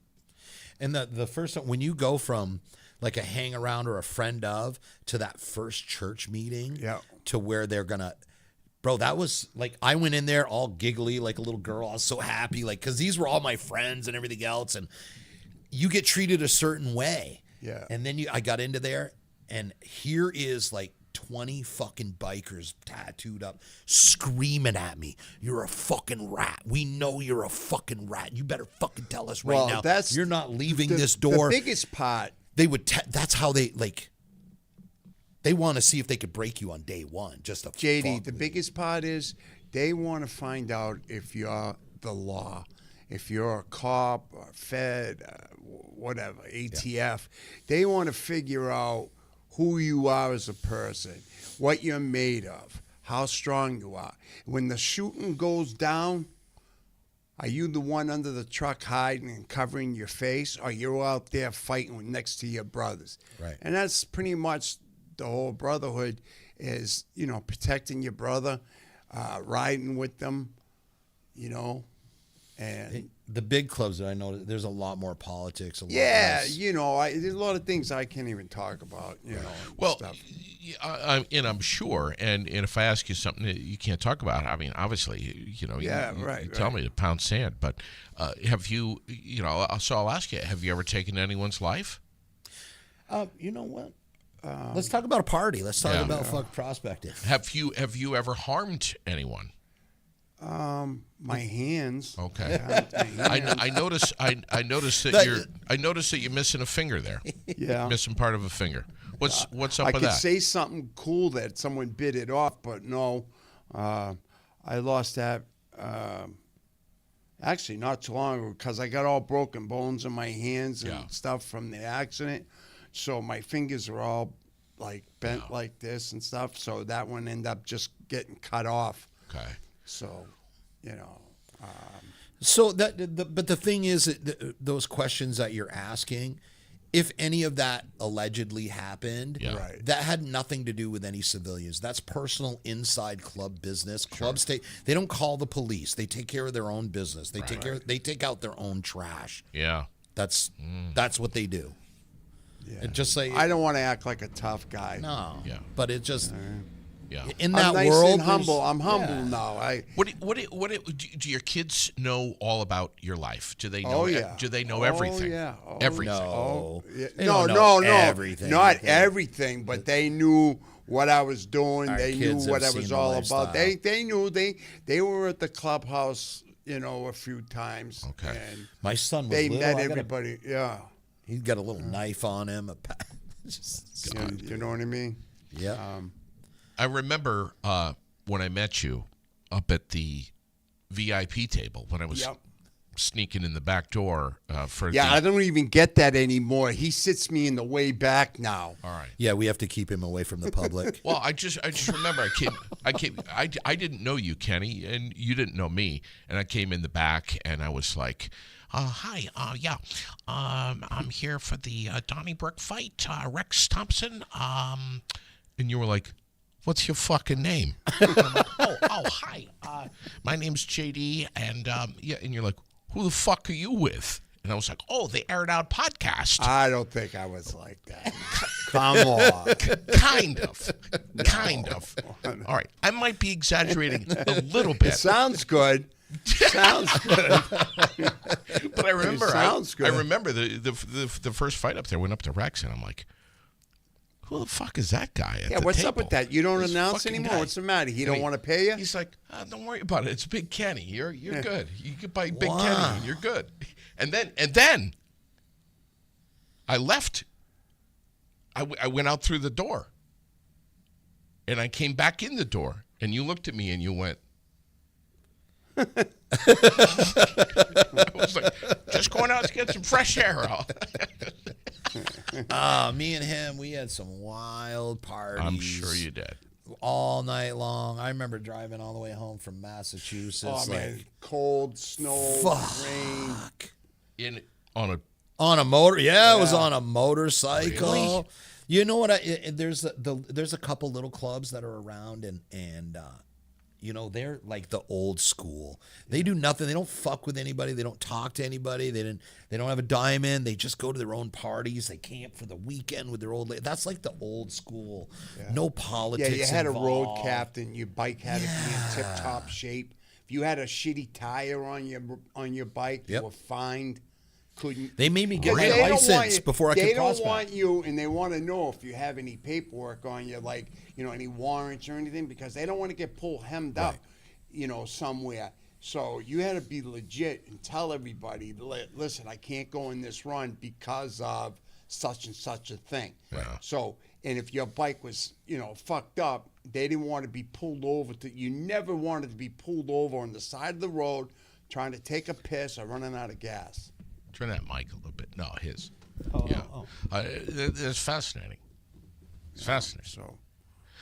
Speaker 2: And the first time, when you go from like a hang around or a friend of to that first church meeting,
Speaker 3: Yeah.
Speaker 2: to where they're gonna, bro, that was like, I went in there all giggly like a little girl. I was so happy, like, because these were all my friends and everything else, and you get treated a certain way.
Speaker 3: Yeah.
Speaker 2: And then I got into there, and here is like 20 fucking bikers tattooed up screaming at me, you're a fucking rat. We know you're a fucking rat. You better fucking tell us right now. You're not leaving this door.
Speaker 3: The biggest part.
Speaker 2: They would. That's how they like. They want to see if they could break you on day one. Just to
Speaker 3: JD,
Speaker 2: fuck
Speaker 3: the
Speaker 2: with
Speaker 3: biggest part is they want to find out if you're the law, if you're a cop, or Fed, whatever, ATF. They want to figure out who you are as a person, what you're made of, how strong you are. When the shooting goes down, are you the one under the truck hiding and covering your face, or you're out there fighting next to your brothers?
Speaker 2: Right.
Speaker 3: And that's pretty much the whole brotherhood is, protecting your brother, riding with them, And
Speaker 2: The big clubs that I know, there's a lot more politics. A lot
Speaker 3: yeah,
Speaker 2: less.
Speaker 3: you know, there's a lot of things I can't even talk about, you know, and
Speaker 1: Well,
Speaker 3: stuff.
Speaker 1: and I'm sure, and if I ask you something that you can't talk about, I mean, obviously, you know,
Speaker 3: Yeah,
Speaker 1: you
Speaker 3: right,
Speaker 1: tell
Speaker 3: right.
Speaker 1: me to pound sand, but have you, so I'll ask you, have you ever taken anyone's life?
Speaker 2: You know what? Let's talk about a party. Let's talk
Speaker 1: Yeah.
Speaker 2: about fuck prospecting.
Speaker 1: Have you ever harmed anyone?
Speaker 3: My hands.
Speaker 1: Okay.
Speaker 3: My hands.
Speaker 1: I notice that
Speaker 2: That-
Speaker 1: I notice that you're missing a finger there.
Speaker 3: Yeah.
Speaker 1: Missing part of a finger. What's up
Speaker 3: I
Speaker 1: with
Speaker 3: could
Speaker 1: that?
Speaker 3: say something cool that someone bit it off, but no. I lost that actually not too long ago because I got all broken bones in my hands and
Speaker 1: Yeah.
Speaker 3: stuff from the accident. So my fingers are all like bent like this and stuff. So that one ended up just getting cut off.
Speaker 1: Okay.
Speaker 3: So, you know.
Speaker 2: So but the thing is, those questions that you're asking, if any of that allegedly happened,
Speaker 1: Yeah.
Speaker 3: Right.
Speaker 2: that had nothing to do with any civilians. That's personal inside club business. Clubs they don't call the police. They take care of their own business. They they take out their own trash.
Speaker 1: Yeah.
Speaker 2: That's what they do.
Speaker 3: Yeah.
Speaker 2: And just say
Speaker 3: I don't want to act like a tough guy.
Speaker 2: no.
Speaker 1: Yeah.
Speaker 2: But it just
Speaker 1: Yeah.
Speaker 2: in that
Speaker 3: I'm nice
Speaker 2: world
Speaker 3: and humble.
Speaker 2: there's-
Speaker 3: I'm humble
Speaker 2: yeah.
Speaker 3: now.
Speaker 1: Do your kids know all about your life? Do they know?
Speaker 3: Oh, yeah.
Speaker 1: Do they know
Speaker 3: Oh,
Speaker 1: everything?
Speaker 3: yeah. Oh,
Speaker 1: Everything.
Speaker 2: No.
Speaker 3: Yeah.
Speaker 2: They
Speaker 3: No,
Speaker 2: don't
Speaker 3: no,
Speaker 2: know
Speaker 3: no.
Speaker 2: everything.
Speaker 3: Not
Speaker 2: They-
Speaker 3: everything, but they knew what I was doing.
Speaker 2: Our
Speaker 3: They knew
Speaker 2: kids
Speaker 3: what
Speaker 2: have
Speaker 3: I was
Speaker 2: seen the
Speaker 3: all
Speaker 2: lifestyle.
Speaker 3: about. They knew they were at the clubhouse, you know, a few times.
Speaker 1: Okay.
Speaker 3: And
Speaker 2: My son was
Speaker 3: they
Speaker 2: little.
Speaker 3: met
Speaker 2: I got a-
Speaker 3: everybody. Yeah.
Speaker 2: He's got a little knife on him. Just,
Speaker 3: You know what I mean?
Speaker 2: yeah.
Speaker 1: I remember when I met you up at the VIP table when I was
Speaker 3: Yep.
Speaker 1: sneaking in the back door for
Speaker 3: Yeah,
Speaker 1: the.
Speaker 3: I don't even get that anymore. He sits me in the way back now.
Speaker 1: All right.
Speaker 2: Yeah, we have to keep him away from the public.
Speaker 1: Well, I just remember I didn't know you, Kenny, and you didn't know me, and I came in the back and I was like, hi, I'm here for the Donnybrook fight, Rex Thompson, and you were like, what's your fucking name? And I'm like, hi, my name's JD, and and you're like, who the fuck are you with? And I was like, oh, the Aired Out podcast.
Speaker 3: I don't think I was like that. Come on.
Speaker 1: Kind of. All right. I might be exaggerating a little bit.
Speaker 3: It sounds good. Sounds good.
Speaker 1: But I remember,
Speaker 3: sounds
Speaker 1: I
Speaker 3: good.
Speaker 1: remember the first fight up there. Went up to Rex, and I'm like, "Who the fuck is that guy?" At
Speaker 3: Yeah,
Speaker 1: the
Speaker 3: what's
Speaker 1: table?
Speaker 3: up with that? You don't
Speaker 1: This
Speaker 3: announce
Speaker 1: fucking
Speaker 3: anymore?
Speaker 1: guy.
Speaker 3: What's the matter? He
Speaker 1: And
Speaker 3: don't want to pay you?
Speaker 1: He's like, "Don't worry about it. It's Big Kenny. You're good. You can buy Big
Speaker 2: Wow.
Speaker 1: Kenny, and you're good." And then I left. I went out through the door, and I came back in the door, and you looked at me, and you went. I was like, just going out to get some fresh air.
Speaker 2: Me and him, we had some wild parties.
Speaker 1: I'm sure you did.
Speaker 2: all night long. I remember driving all the way home from Massachusetts.
Speaker 3: Oh,
Speaker 2: like,
Speaker 3: man. Cold, snow, rain.
Speaker 1: In on a
Speaker 2: on a motor. Yeah, it was
Speaker 3: Yeah.
Speaker 2: on a motorcycle.
Speaker 1: Really?
Speaker 2: You know what? There's a couple little clubs that are around, and you know, they're like the old school. They do nothing. They don't fuck with anybody. They don't talk to anybody. They don't have a diamond. They just go to their own parties. They camp for the weekend with their old lady. That's like the old school. No politics.
Speaker 3: Yeah, you had a road
Speaker 2: involved.
Speaker 3: captain. Your bike had to be in tip-top shape. If you had a shitty tire on your bike,
Speaker 2: Yep.
Speaker 3: you were fined. Couldn't.
Speaker 2: They made me get
Speaker 3: Because
Speaker 2: my
Speaker 3: they don't want
Speaker 2: license
Speaker 3: you-
Speaker 2: before I could
Speaker 3: They don't
Speaker 2: prospect.
Speaker 3: want you, and they want to know if you have any paperwork on you, like, you know, any warrants or anything, because they don't want to get pulled hemmed up, you know, somewhere. So you had to be legit and tell everybody, listen, I can't go in this run because of such and such a thing.
Speaker 1: Yeah.
Speaker 3: So, and if your bike was, you know, fucked up, they didn't want to be pulled over. You never wanted to be pulled over on the side of the road trying to take a piss or running out of gas.
Speaker 1: turn that mic a little bit. No, his. Yeah. It's fascinating. It's fascinating.
Speaker 3: So,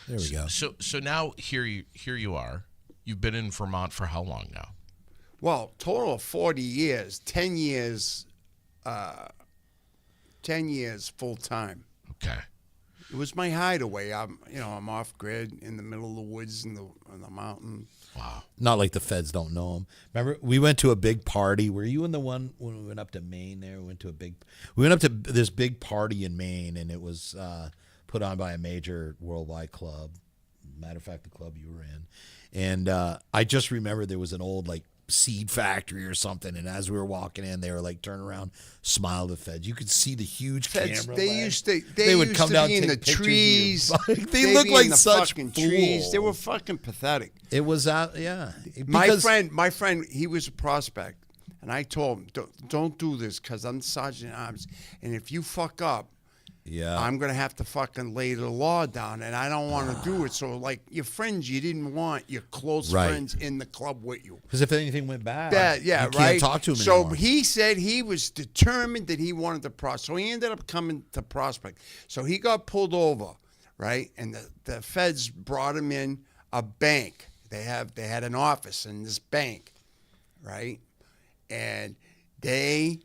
Speaker 2: There we go.
Speaker 1: So now here you are. You've been in Vermont for how long now?
Speaker 3: well, total of 40 years, 10 years full time.
Speaker 1: Okay.
Speaker 3: It was my hideaway. I'm off grid in the middle of the woods in the mountain.
Speaker 1: Wow.
Speaker 2: Not like the feds don't know him. Remember, we went to a big party. Were you in the one when we went up to Maine? There, we went up to this big party in Maine, and it was put on by a major worldwide club. Matter of fact, the club you were in, and I just remember there was an old like seed factory or something, and as we were walking in, they were like turn around, smile at the feds. You could see the huge
Speaker 3: Feds,
Speaker 2: camera.
Speaker 3: they
Speaker 2: lens.
Speaker 3: used to. They
Speaker 2: would
Speaker 3: used
Speaker 2: come
Speaker 3: to
Speaker 2: down
Speaker 3: be
Speaker 2: and
Speaker 3: in the
Speaker 2: take pictures of
Speaker 3: trees.
Speaker 2: you. They
Speaker 3: They'd
Speaker 2: look
Speaker 3: be
Speaker 2: like
Speaker 3: in the
Speaker 2: such
Speaker 3: fucking trees. They were
Speaker 2: fools.
Speaker 3: fucking pathetic.
Speaker 2: It was yeah.
Speaker 3: My
Speaker 2: Because-
Speaker 3: friend, he was a prospect, and I told him, don't do this because I'm Sergeant at Arms, and if you fuck up,
Speaker 2: Yeah.
Speaker 3: I'm gonna have to fucking lay the law down, and I don't want to do it. So, like your friends, you didn't want your close
Speaker 2: Right.
Speaker 3: friends in the club with you.
Speaker 2: Because if anything went bad,
Speaker 3: Yeah,
Speaker 2: you
Speaker 3: right.
Speaker 2: can't talk to him
Speaker 3: so
Speaker 2: anymore.
Speaker 3: he said he was determined that he wanted to prospect. So he ended up coming to prospect. So he got pulled over, right? And the feds brought him in a bank. They had an office in this bank, right? And they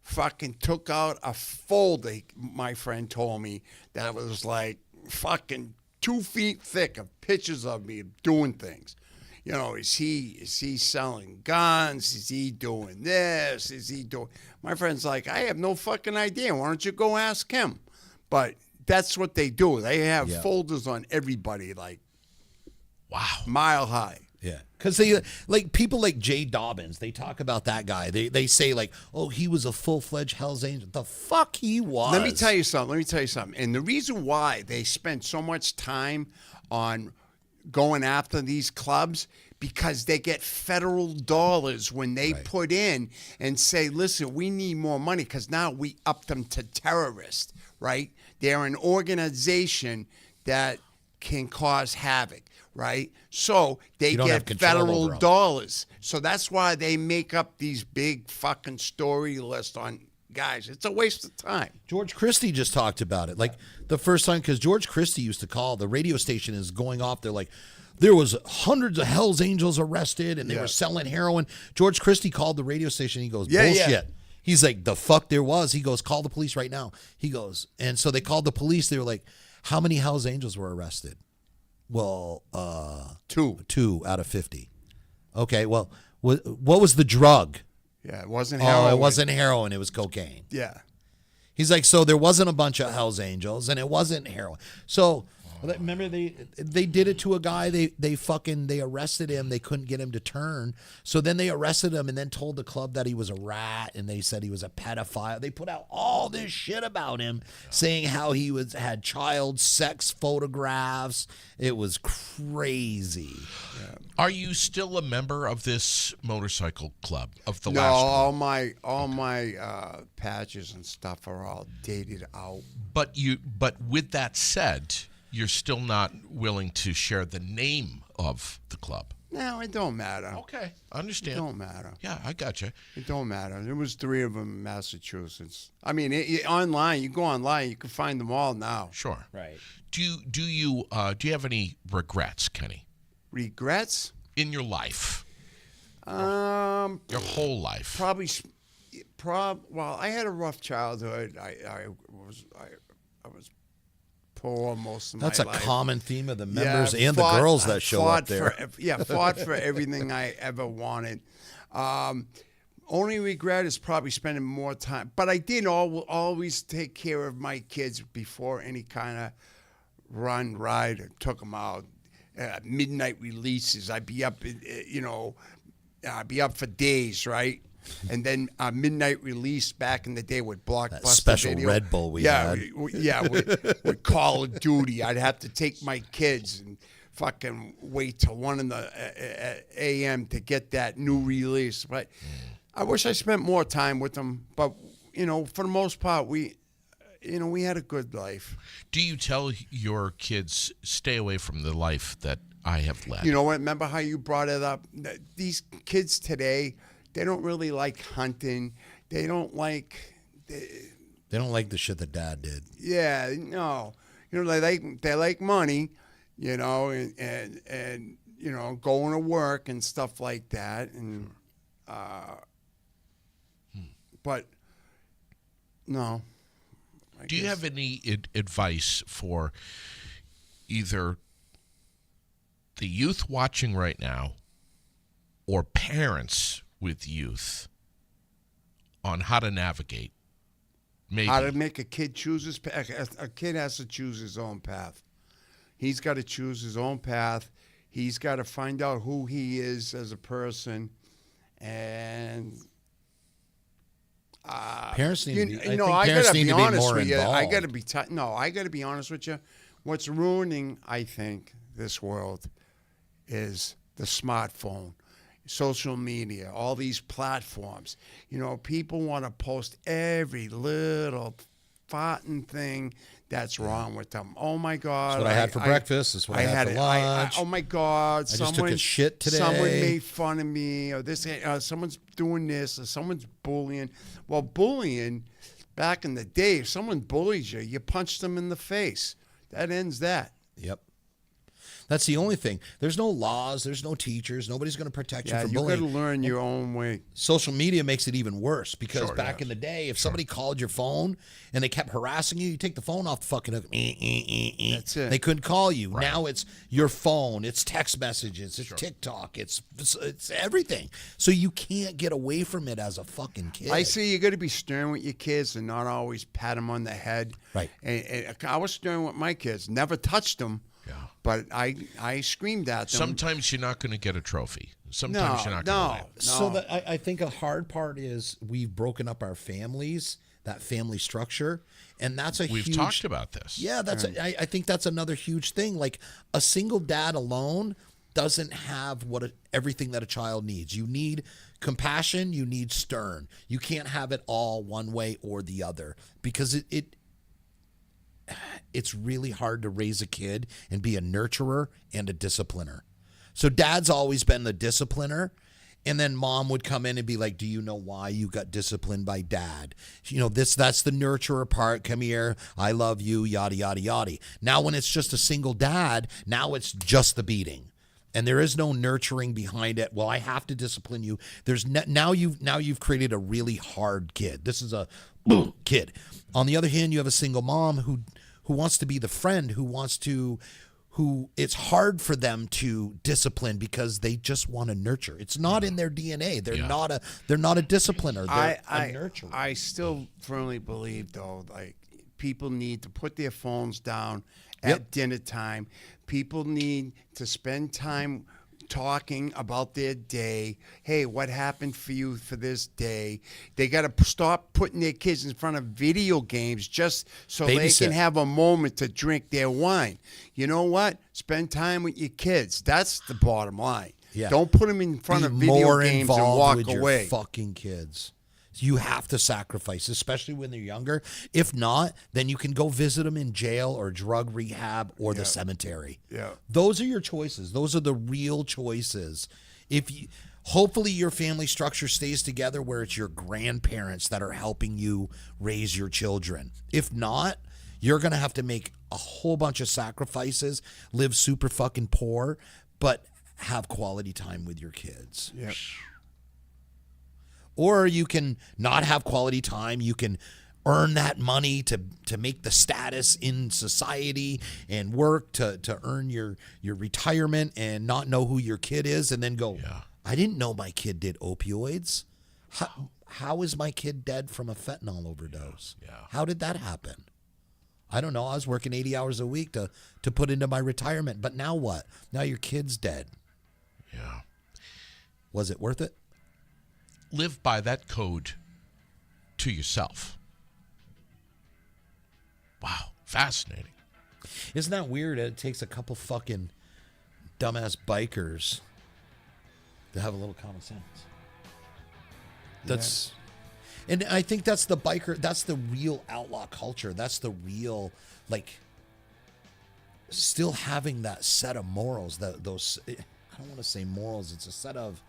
Speaker 3: fucking took out a folder, my friend told me, that was like fucking 2 feet thick of pictures of me doing things. You know, is he selling guns? Is he doing this? Is he doing? My friend's like, I have no fucking idea. Why don't you go ask him? But that's what they do. They have
Speaker 2: Yeah.
Speaker 3: folders on everybody, like
Speaker 1: Wow.
Speaker 3: mile high.
Speaker 2: Yeah, because they like people like Jay Dobbins. They talk about that guy. They say like, oh, he was a full-fledged Hell's Angel. The fuck he was.
Speaker 3: Let me tell you something. And the reason why they spent so much time on going after these clubs, because they get federal dollars when they put in and say, listen, we need more money because now we up them to terrorists, right? They're an organization that can cause havoc, right? So they
Speaker 2: You don't have
Speaker 3: get
Speaker 2: control over
Speaker 3: federal
Speaker 2: 'em.
Speaker 3: dollars. So that's why they make up these big fucking story lists on guys. It's a waste of time.
Speaker 2: George Christie just talked about it. Like the first time, because George Christie used to call, the radio station is going off. They're like, there was hundreds of Hell's Angels arrested and they were selling heroin. George Christie called the radio station. He goes, bullshit. He's like, the fuck there was. He goes, call the police right now. He goes, and so they called the police. They were like, how many Hell's Angels were arrested? Well, 2 out of 50. Okay, well, what was the drug?
Speaker 3: Yeah, it wasn't heroin.
Speaker 2: Oh, it wasn't heroin. It was cocaine.
Speaker 3: Yeah.
Speaker 2: He's like, so there wasn't a bunch of Hell's Angels, and it wasn't heroin. So remember they did it to a guy. They arrested him. They couldn't get him to turn. So then they arrested him and then told the club that he was a rat, and they said he was a pedophile. They put out all this shit about him, saying how he had child sex photographs. It was crazy.
Speaker 1: Are you still a member of this motorcycle club of the
Speaker 3: No,
Speaker 1: last one?
Speaker 3: all my patches and stuff are all dated out.
Speaker 1: But with that said, you're still not willing to share the name of the club.
Speaker 3: No, it don't matter.
Speaker 1: Okay, I
Speaker 3: It
Speaker 1: understand.
Speaker 3: don't matter.
Speaker 1: Yeah, I gotcha.
Speaker 3: It don't matter. There was 3 of them in Massachusetts. I mean, online. You go online, you can find them all now.
Speaker 1: Sure.
Speaker 2: Right.
Speaker 1: Do you have any regrets, Kenny,
Speaker 3: Regrets?
Speaker 1: in your life,
Speaker 3: Um,
Speaker 1: your whole life?
Speaker 3: probably. Well, I had a rough childhood. I was poor most of
Speaker 2: That's
Speaker 3: my
Speaker 2: a
Speaker 3: life.
Speaker 2: common theme of the members
Speaker 3: Yeah,
Speaker 2: and
Speaker 3: fought-
Speaker 2: the girls that show up
Speaker 3: fought
Speaker 2: there.
Speaker 3: fought for everything I ever wanted. Only regret is probably spending more time. But I did always take care of my kids before any kind of ride. I took them out. Midnight releases. I'd be up, I'd be up for days, right? And then midnight release back in the day with Blockbuster
Speaker 2: special
Speaker 3: Video.
Speaker 2: Red Bull we
Speaker 3: yeah,
Speaker 2: had.
Speaker 3: with Call of Duty. I'd have to take my kids and fucking wait till 1 in the a.m. to get that new release. But I wish I spent more time with them. But for the most part, we had a good life.
Speaker 1: Do you tell your kids stay away from the life that I have led?
Speaker 3: You know what? Remember how you brought it up? These kids today, they don't really like hunting. They don't like.
Speaker 2: They don't like the shit that Dad did.
Speaker 3: Yeah, no. They like money, and going to work and stuff like that, and but no,
Speaker 1: Do you have any advice for either the youth watching right now or parents with youth on how to navigate? Maybe.
Speaker 3: How to make a kid choose his path. A kid has to choose his own path. He's got to choose his own path. He's got to find out who he is as a person, and
Speaker 2: Parents need to be,
Speaker 3: I
Speaker 2: parents
Speaker 3: gotta
Speaker 2: need
Speaker 3: be
Speaker 2: to be
Speaker 3: honest
Speaker 2: more
Speaker 3: with you. I
Speaker 2: involved.
Speaker 3: gotta be I gotta be honest with you. What's ruining, I think, this world is the smartphone, social media, all these platforms. People want to post every little farting thing that's wrong with them. Oh my God!
Speaker 2: That's what I had for breakfast. That's what I had for lunch.
Speaker 3: oh my God!
Speaker 2: I just took a shit today.
Speaker 3: Someone made fun of me, or this. Someone's doing this, or someone's bullying. Well, bullying, back in the day, if someone bullies you, you punch them in the face. That ends that.
Speaker 2: Yep. That's the only thing. There's no laws. There's no teachers. Nobody's going to protect you from
Speaker 3: you
Speaker 2: bullying.
Speaker 3: got to learn your own way.
Speaker 2: Social media makes it even worse because
Speaker 1: Sure,
Speaker 2: back
Speaker 1: yes.
Speaker 2: in the day, if somebody called your phone and they kept harassing you, you take the phone off the fucking hook.
Speaker 3: That's it.
Speaker 2: They couldn't call you. Now it's your phone. It's text messages. It's TikTok. It's everything. So you can't get away from it as a fucking kid.
Speaker 3: I say you got to be stern with your kids and not always pat them on the head.
Speaker 2: Right.
Speaker 3: And I was stern with my kids. Never touched them.
Speaker 1: Yeah.
Speaker 3: But I screamed at them.
Speaker 1: Sometimes you're not going to get a trophy. Sometimes you're not going to win.
Speaker 2: So I think a hard part is we've broken up our families, that family structure, and that's a
Speaker 1: We've
Speaker 2: huge.
Speaker 1: talked about this.
Speaker 2: Yeah, I think that's another huge thing. Like a single dad alone doesn't have everything that a child needs. You need compassion. You need stern. You can't have it all one way or the other because it's really hard to raise a kid and be a nurturer and a discipliner. So dad's always been the discipliner, and then mom would come in and be like, do you know why you got disciplined by dad? That's the nurturer part. Come here. I love you, yada, yada, yada. Now when it's just a single dad, now it's just the beating. And there is no nurturing behind it. Well, I have to discipline you. Now you've created a really hard kid. This is a kid. On the other hand, you have a single mom who wants to be the friend, who it's hard for them to discipline because they just want to nurture. It's not in their DNA. They're not a discipliner. They're a nurturer.
Speaker 3: I still firmly believe though, like people need to put their phones down at dinner time. People need to spend time talking about their day. Hey, what happened for you for this day? They got to stop putting their kids in front of video games just so they
Speaker 2: Babysit.
Speaker 3: can have a moment to drink their wine. You know what? Spend time with your kids. That's the bottom line.
Speaker 2: Yeah.
Speaker 3: Don't put them in front of
Speaker 2: Be
Speaker 3: video
Speaker 2: more
Speaker 3: games and
Speaker 2: involved
Speaker 3: walk
Speaker 2: with your
Speaker 3: away.
Speaker 2: fucking kids. You have to sacrifice, especially when they're younger. If not, then you can go visit them in jail or drug rehab or the cemetery.
Speaker 3: Yeah.
Speaker 2: Those are your choices. Those are the real choices. Hopefully your family structure stays together where it's your grandparents that are helping you raise your children. If not, you're going to have to make a whole bunch of sacrifices, live super fucking poor, but have quality time with your kids.
Speaker 3: Yep.
Speaker 2: Or you can not have quality time. You can earn that money to make the status in society and work to earn your retirement and not know who your kid is and then go, I didn't know my kid did opioids. How is my kid dead from a fentanyl overdose?
Speaker 1: Yeah.
Speaker 2: How did that happen? I don't know. I was working 80 hours a week to put into my retirement. But now what? Now your kid's dead.
Speaker 1: Yeah.
Speaker 2: Was it worth it?
Speaker 1: Live by that code to yourself. Wow. Fascinating.
Speaker 2: Isn't that weird? It takes a couple fucking dumbass bikers to have a little common sense. That's, and I think that's the biker. That's the real outlaw culture. That's the real, like, still having that set of morals. Those, I don't want to say morals. It's a set of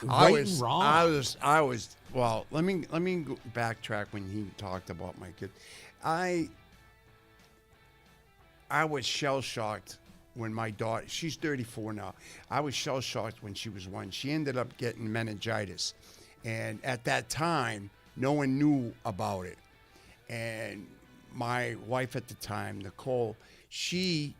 Speaker 2: right and wrong.
Speaker 3: I was. Well, let me go backtrack when he talked about my kid. I was shell shocked when my daughter. She's 34 now. I was shell shocked when she was 1. She ended up getting meningitis, and at that time, no one knew about it. And my wife at the time, Nicole, she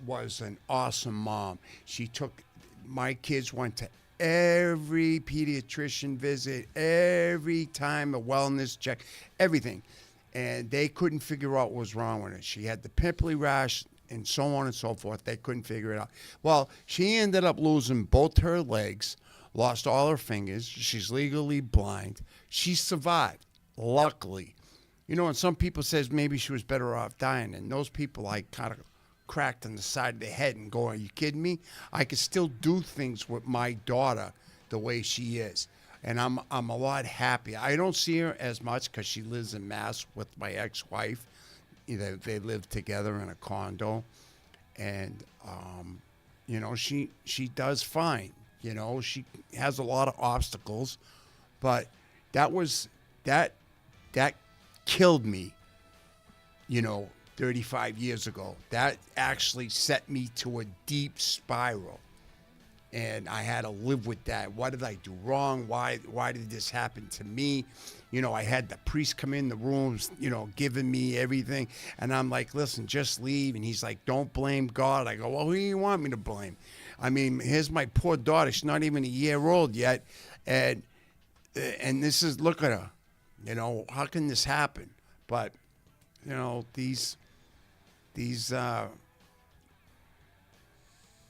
Speaker 3: was an awesome mom. She took my kids, went to every pediatrician visit, every time a wellness check, everything. And they couldn't figure out what was wrong with it. She had the pimply rash and so on and so forth. They couldn't figure it out. Well, she ended up losing both her legs, lost all her fingers. She's legally blind. She survived, luckily. You know, and some people says maybe she was better off dying. And those people I kind of cracked on the side of the head and go, are you kidding me? I could still do things with my daughter the way she is. And I'm a lot happier. I don't see her as much because she lives in Mass with my ex-wife. They live together in a condo. And, you know, she does fine. You know, she has a lot of obstacles. But that killed me, you know, 35 years ago. That actually set me to a deep spiral. And I had to live with that. What did I do wrong? Why did this happen to me? You know, I had the priest come in the rooms, you know, giving me everything. And I'm like, listen, just leave. And he's like, don't blame God. I go, well, who do you want me to blame? I mean, here's my poor daughter. She's not even a year old yet. And this is, look at her. You know, how can this happen? But, you know, these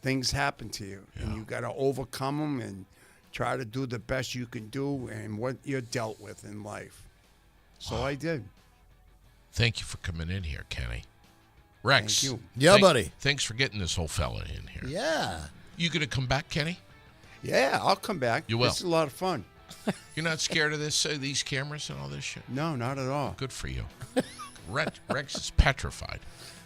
Speaker 3: things happen to you, and you got to overcome them and try to do the best you can do and what you're dealt with in life. So I did.
Speaker 1: Thank you for coming in here, Kenny. Rex.
Speaker 3: Thank you.
Speaker 2: Yeah, buddy.
Speaker 1: Thanks for getting this whole fella in here.
Speaker 2: Yeah.
Speaker 1: You going to come back, Kenny?
Speaker 3: Yeah, I'll come back.
Speaker 1: You will.
Speaker 3: It's a lot of fun.
Speaker 1: You're not scared of this, these cameras and all this shit?
Speaker 3: No, not at all.
Speaker 1: Good for you. Rex is petrified.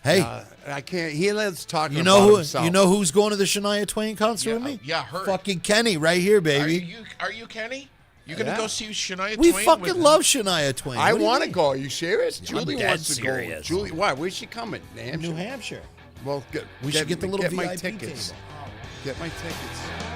Speaker 2: Hey,
Speaker 3: I can't. He lives talking
Speaker 2: you
Speaker 3: about
Speaker 2: know who?
Speaker 3: himself.
Speaker 2: You know who's going to the Shania Twain concert with me?
Speaker 1: Yeah, her.
Speaker 2: Fucking Kenny, right here, baby.
Speaker 1: Are you Kenny? You gonna
Speaker 3: Yeah.
Speaker 1: go see Shania
Speaker 2: We
Speaker 1: Twain?
Speaker 2: fucking love Shania Twain.
Speaker 3: I
Speaker 2: What do you
Speaker 3: want to
Speaker 2: mean?
Speaker 3: go. Are you serious? Julie
Speaker 2: dead
Speaker 3: wants to
Speaker 2: serious.
Speaker 3: go. Julie, why? Where's she coming? New Hampshire.
Speaker 2: New Hampshire.
Speaker 3: Well,
Speaker 2: We should get the little
Speaker 3: my
Speaker 2: VIP
Speaker 3: tickets.
Speaker 2: table.
Speaker 3: Get my tickets.